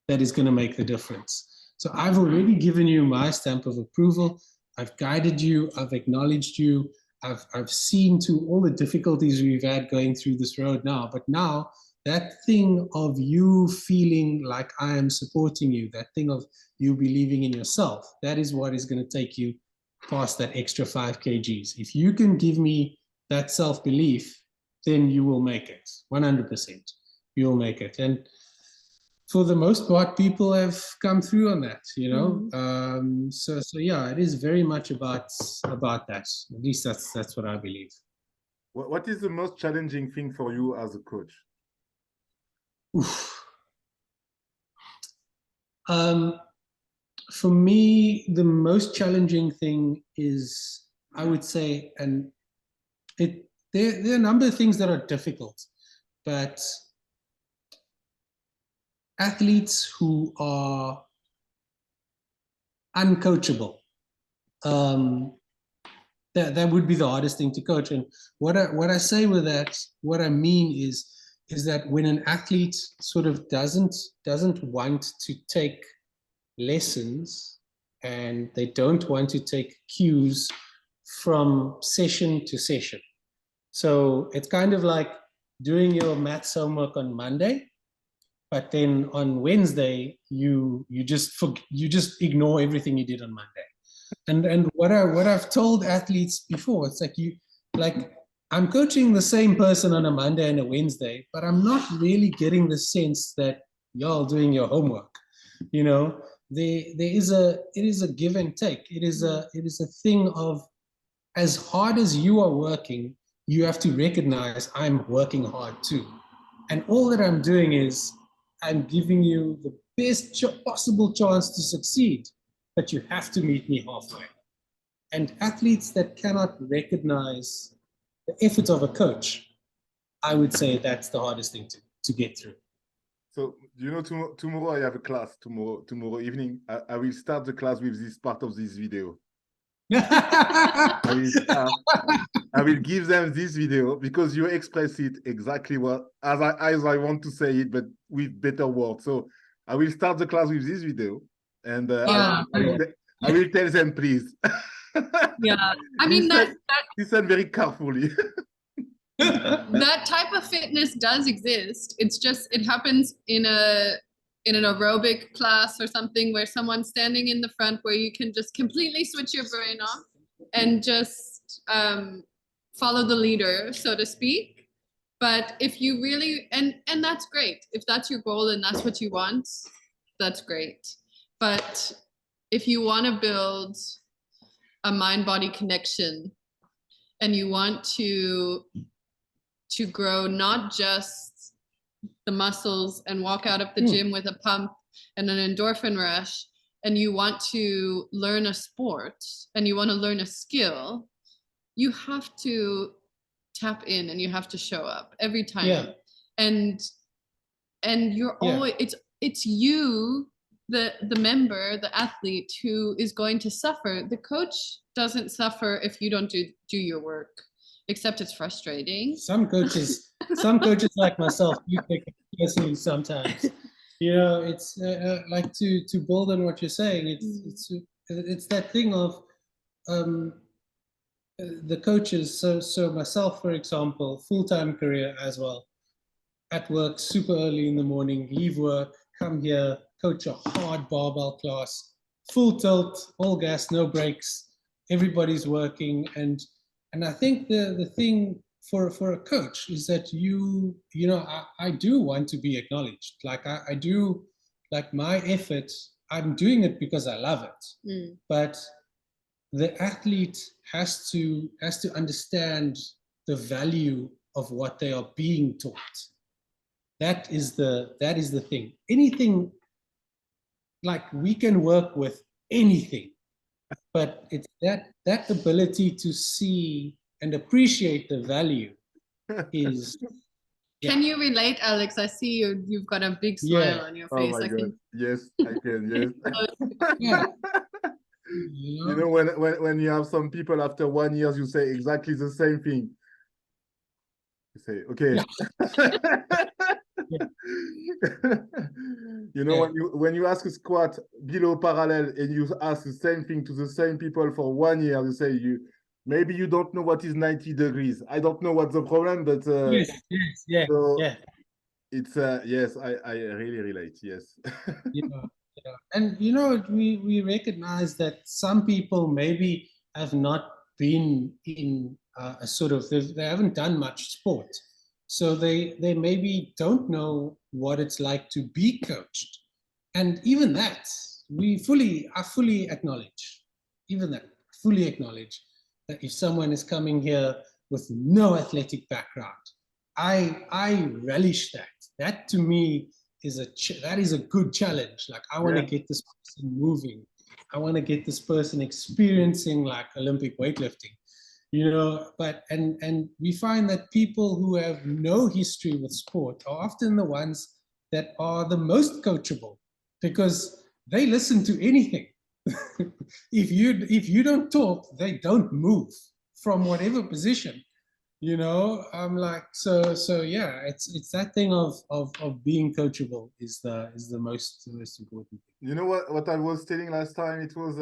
Speaker 3: that is going to make the difference. So I've already given you my stamp of approval. I've guided you. I've acknowledged you. I've seen to all the difficulties we've had going through this road now. But now that thing of you feeling like I am supporting you, that thing of you believing in yourself, that is what is going to take you past that extra 5 kgs. If you can give me that self-belief, then you will make it. 100%. You'll make it. And for the most part, people have come through on that, you know. So yeah, it is very much about that. At least that's what I believe.
Speaker 1: What is the most challenging thing for you as a coach?
Speaker 3: For me, the most challenging thing is, I would say, and there are a number of things that are difficult, but athletes who are uncoachable. That would be the hardest thing to coach. And what I say with that, what I mean is that when an athlete sort of doesn't want to take lessons and they don't want to take cues from session to session. So it's kind of like doing your maths homework on Monday, but then on Wednesday you just ignore everything you did on Monday. And what I've told athletes before, it's like I'm coaching the same person on a Monday and a Wednesday, but I'm not really getting the sense that y'all doing your homework. You know, it is a give and take. It is a thing of, as hard as you are working, you have to recognize I'm working hard too. And all that I'm doing is I'm giving you the best possible chance to succeed, but you have to meet me halfway. And athletes that cannot recognize the effort of a coach, I would say that's the hardest thing to get through.
Speaker 1: So, you know, tomorrow I have a class, tomorrow evening. I will start the class with this part of this video. I will give them this video because you express it exactly as I want to say it, but with better words. So I will start the class with this video, and I will tell them, please.
Speaker 2: Yeah, I mean
Speaker 1: listen very carefully.
Speaker 2: That type of fitness does exist. It's just it happens in an aerobic class or something where someone's standing in the front where you can just completely switch your brain off and just follow the leader, so to speak. But if you really, and that's great. If that's your goal and that's what you want, that's great. But if you want to build a mind-body connection and you want to grow not just the muscles and walk out of the gym with a pump and an endorphin rush, and you want to learn a sport and you want to learn a skill, you have to tap in and you have to show up every time.
Speaker 3: Yeah.
Speaker 2: And you're always, it's you, the member, the athlete, who is going to suffer. The coach doesn't suffer if you don't do your work, except it's frustrating.
Speaker 3: Some coaches like myself, you take it personally sometimes. You know, it's like to build on what you're saying. It's that thing of the coaches. So myself, for example, full-time career as well. At work super early in the morning, leave work, come here, coach a hard barbell class, full tilt, all gas, no brakes. Everybody's working, and I think the thing for a coach is that I do want to be acknowledged. Like I do, like my effort, I'm doing it because I love it. But the athlete has to understand the value of what they are being taught. That is the thing. Anything, like we can work with anything, but it's that ability to see and appreciate the value is.
Speaker 2: Can you relate, Alex? I see you've got a big smile on your face.
Speaker 1: Oh my God. Yes, I can. Yes. You know, when you have some people after 1 year, you say exactly the same thing. You say, okay. You know, when you ask a squat below parallel and you ask the same thing to the same people for 1 year, you say maybe you don't know what is 90 degrees. I don't know what's the problem, but it's yes, I really relate. Yes.
Speaker 3: And you know, we recognize that some people maybe have not been in a sort of, they haven't done much sport. So they maybe don't know what it's like to be coached. And even that, I fully acknowledge, even that, fully acknowledge that if someone is coming here with no athletic background, I relish that. That to me is a good challenge. Like I want to get this person moving. I want to get this person experiencing like Olympic weightlifting. You know, and we find that people who have no history with sport are often the ones that are the most coachable because they listen to anything. if you don't talk, they don't move from whatever position. You know, I'm like, so yeah, it's that thing of being coachable is the most important thing.
Speaker 1: You know what I was telling last time? It was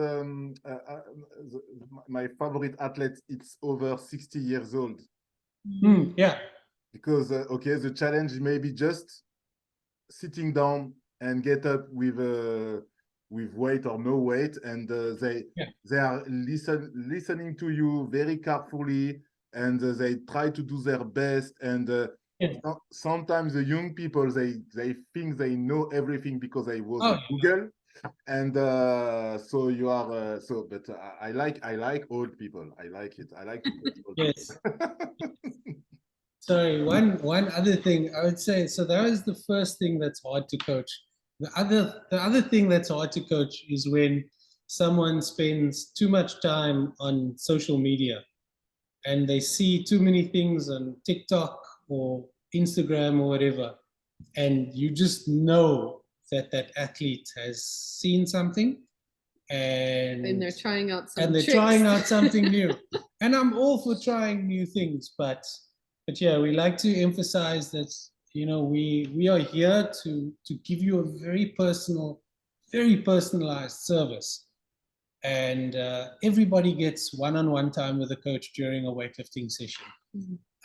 Speaker 1: my favorite athlete. It's over 60 years old.
Speaker 3: Yeah.
Speaker 1: Because okay, the challenge may be just sitting down and get up with weight or no weight, and they are listening to you very carefully, and they try to do their best. And sometimes the young people they think they know everything because they was on Google. And so you are but I like old people. I like it. I like to coach old
Speaker 3: yes.
Speaker 1: people.
Speaker 3: Sorry, one other thing I would say. So that is the first thing that's hard to coach. The other thing that's hard to coach is when someone spends too much time on social media and they see too many things on TikTok or Instagram or whatever, and you just know that athlete has seen something and
Speaker 2: they're trying out
Speaker 3: something new. And I'm all for trying new things, but yeah, we like to emphasize that, you know, we are here to give you a very personalized service. And everybody gets one-on-one time with a coach during a weightlifting session.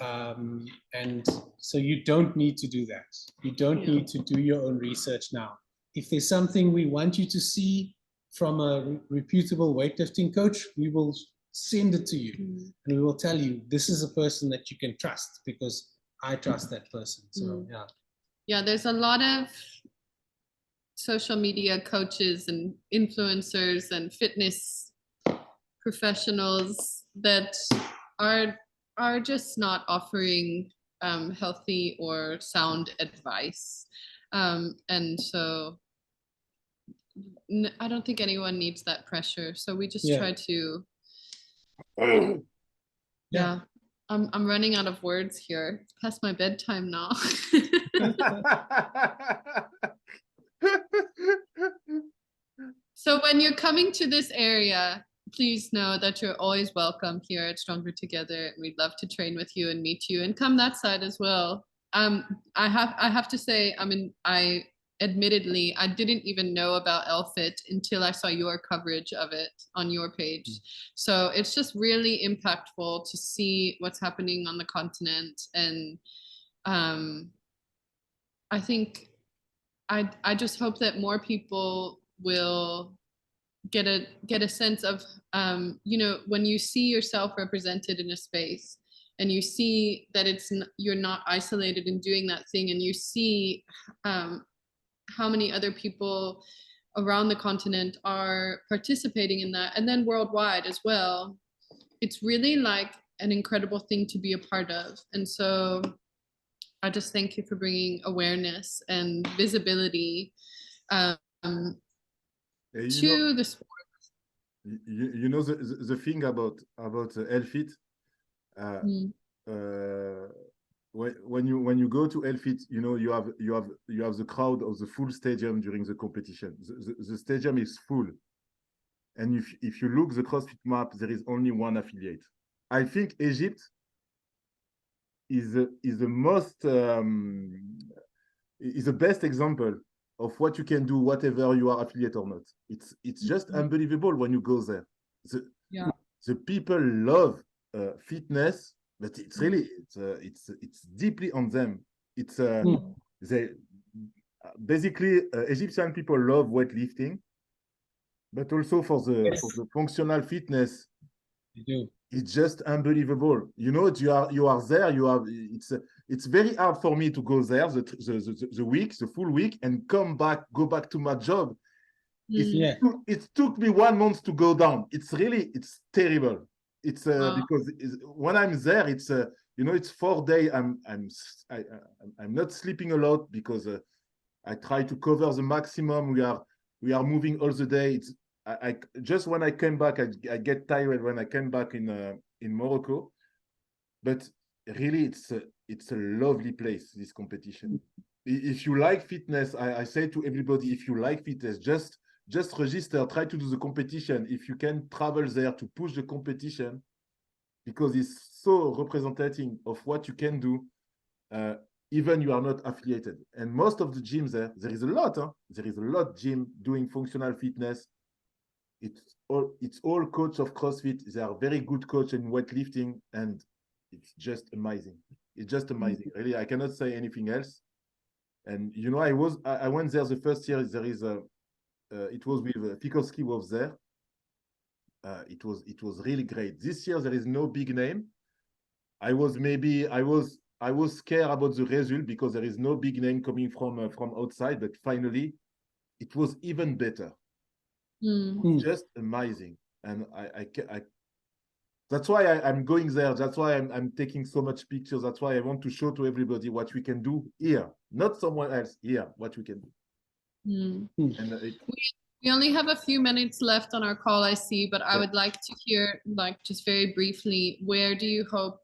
Speaker 3: And so you don't need to do that. You don't need to do your own research now. If there's something we want you to see from a reputable weightlifting coach, we will send it to you. And we will tell you, this is a person that you can trust because I trust that person. So
Speaker 2: yeah, there's a lot of social media coaches and influencers and fitness professionals that are just not offering healthy or sound advice, and so I don't think anyone needs that pressure. So we just try to I'm running out of words here. It's past my bedtime now. So when you're coming to this area, please know that you're always welcome here at Stronger Together. We'd love to train with you and meet you and come that side as well. I have to say, I mean, admittedly, I didn't even know about LFIT until I saw your coverage of it on your page. So it's just really impactful to see what's happening on the continent. And I think I just hope that more people will get a sense of, you know, when you see yourself represented in a space and you see that you're not isolated in doing that thing, and you see how many other people around the continent are participating in that, and then worldwide as well. It's really like an incredible thing to be a part of. And so I just thank you for bringing awareness and visibility to the sport.
Speaker 1: You know the thing about LFIT, when you go to LFIT, you know, you have the crowd of the full stadium during the competition. The stadium is full, and if you look the CrossFit map, there is only one affiliate. I think Egypt is the most is the best example of what you can do, whatever you are affiliate or not. It's just unbelievable when you go there. The people love fitness, but it's really it's deeply on them. It's they basically Egyptian people love weightlifting, but also for the functional fitness.
Speaker 3: You do.
Speaker 1: It's just unbelievable. You know, you are there. You have it's very hard for me to go there the full week and go back to my job. It took me 1 month to go down. It's terrible. It's because when I'm there, it's you know, it's 4 days. I'm not sleeping a lot because I try to cover the maximum. We are moving all the day. It's I just when I came back, I get tired when I came back in Morocco, but really it's a lovely place, this competition. If you like fitness, I say to everybody, if you like fitness, just just register, try to do the competition. If you can travel there to push the competition, because it's so representative of what you can do, even you are not affiliated. And most of the gyms there is a lot, there is a lot gym doing functional fitness. It's all coach of CrossFit. They are very good coach in weightlifting, and it's just amazing. It's just amazing. Really, I cannot say anything else. And you know, I went there the first year. There is a it was with Fikowski was there. It was really great. This year there is no big name. I was scared about the result because there is no big name coming from outside. But finally, it was even better. Just amazing. And I that's why I'm going there. That's why I'm taking so much pictures. That's why I want to show to everybody what we can do here, not somewhere else. Here, what we can do. And
Speaker 2: we only have a few minutes left on our call, I see, but I would like to hear, like, just very briefly, where do you hope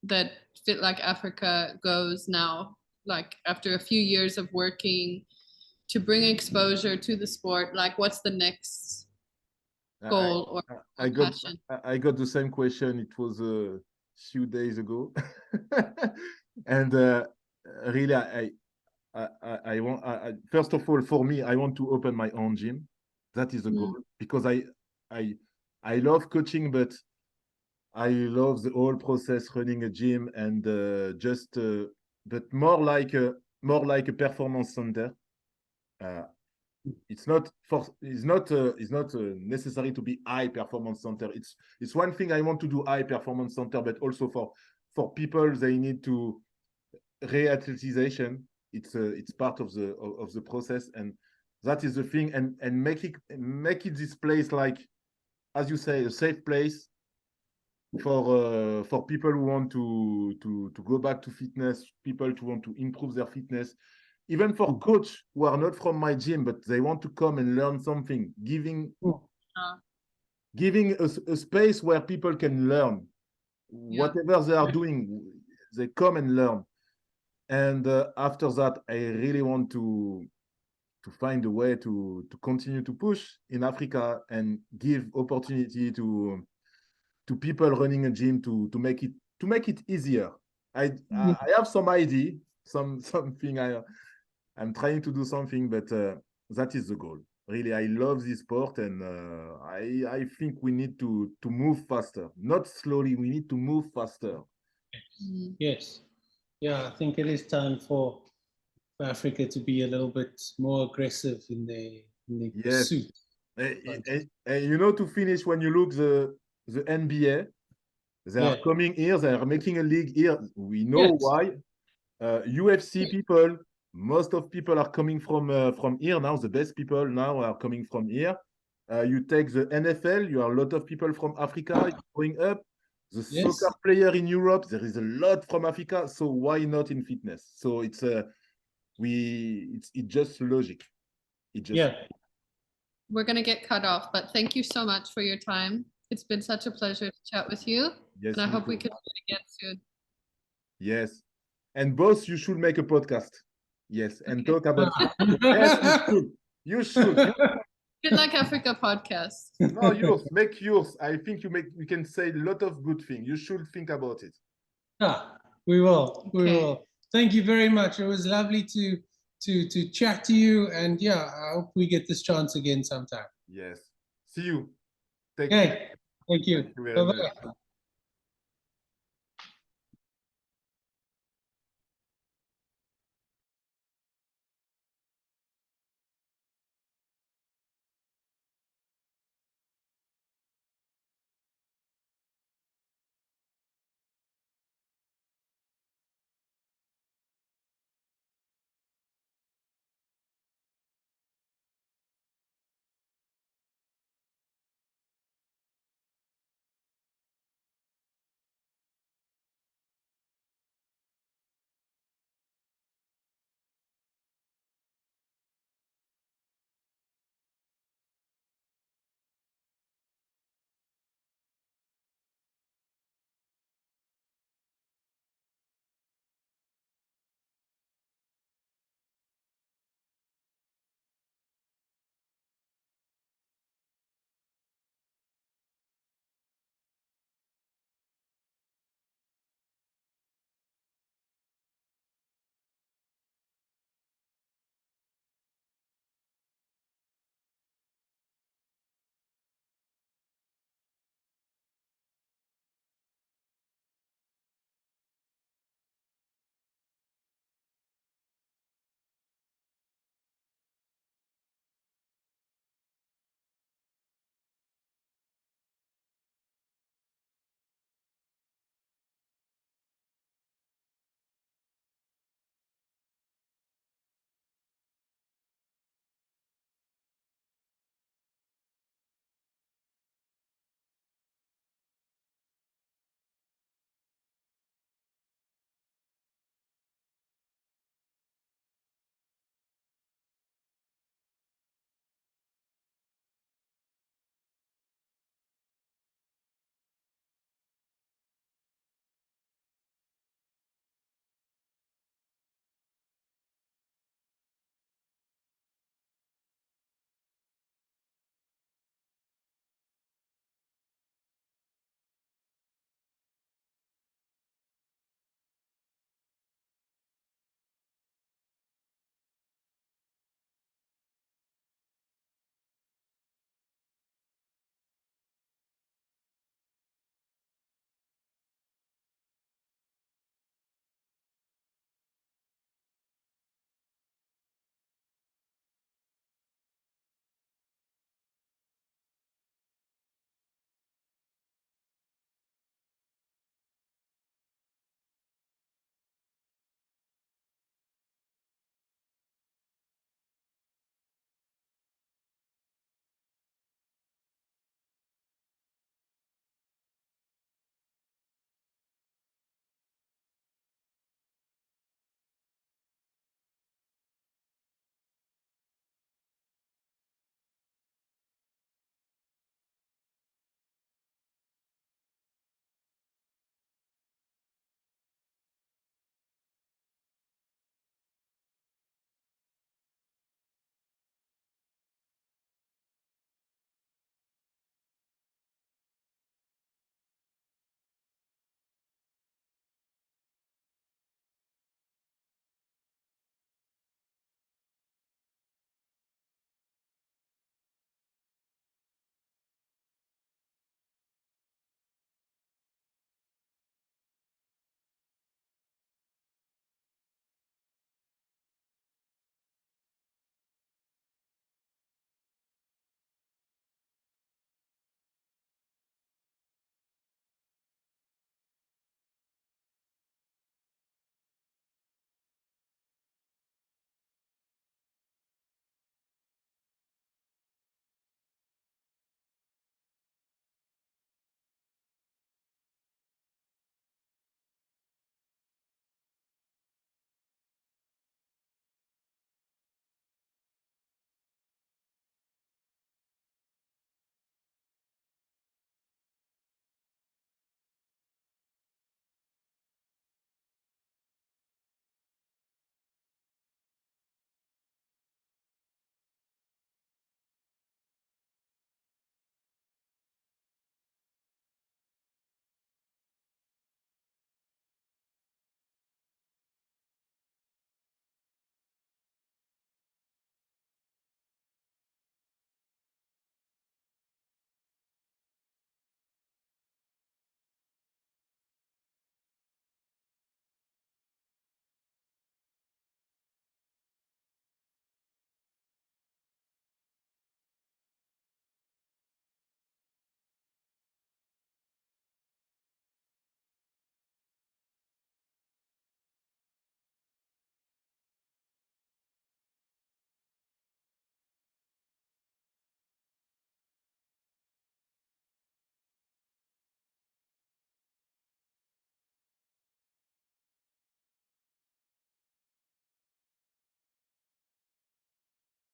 Speaker 2: that Fit Like Africa goes now? Like, after a few years of working to bring exposure to the sport, like, what's the next goal or passion?
Speaker 1: I got the same question. It was a few days ago, and really, I want. First of all, for me, I want to open my own gym. That is the goal, because I love coaching, but I love the whole process running a gym, and but more like a performance center. It's not necessary to be high performance center. It's one thing I want to do high performance center, but also for people, they need to re-athletization. It's part of the process, and that is the thing. And make it this place, like, as you say, a safe place for people who want to go back to fitness, people who want to improve their fitness. Even for coach who are not from my gym, but they want to come and learn something, giving a space where people can learn whatever they are doing. They come and learn. And after that, I really want to find a way to continue to push in Africa and give opportunity to people running a gym to make it easier. I have some idea, something I'm trying to do something, but that is the goal. Really, I love this sport, and I think we need to move faster, not slowly. We need to move faster.
Speaker 3: Yes, yeah, I think it is time for Africa to be a little bit more aggressive in the pursuit.
Speaker 1: And you know, to finish, when you look the NBA, they are coming here. They are making a league here. We know why. UFC people. Most of people are coming from here now. The best people now are coming from here. You take the NFL, you have a lot of people from Africa growing up. The soccer player in Europe, there is a lot from Africa. So why not in fitness? So it's just logic.
Speaker 2: We're gonna get cut off, but thank you so much for your time. It's been such a pleasure to chat with you.
Speaker 1: Yes,
Speaker 2: and I hope we can do it again soon.
Speaker 1: Yes. And both, you should make a podcast. Yes, and talk about it. Yes, you should.
Speaker 2: Fit Like Africa podcast.
Speaker 1: No, yours. Make yours. I think you can say a lot of good things. You should think about it.
Speaker 3: We will. We will. Thank you very much. It was lovely to chat to you, and I hope we get this chance again sometime.
Speaker 1: Yes. See you.
Speaker 3: Take care. Thank you.
Speaker 1: Thank you very much.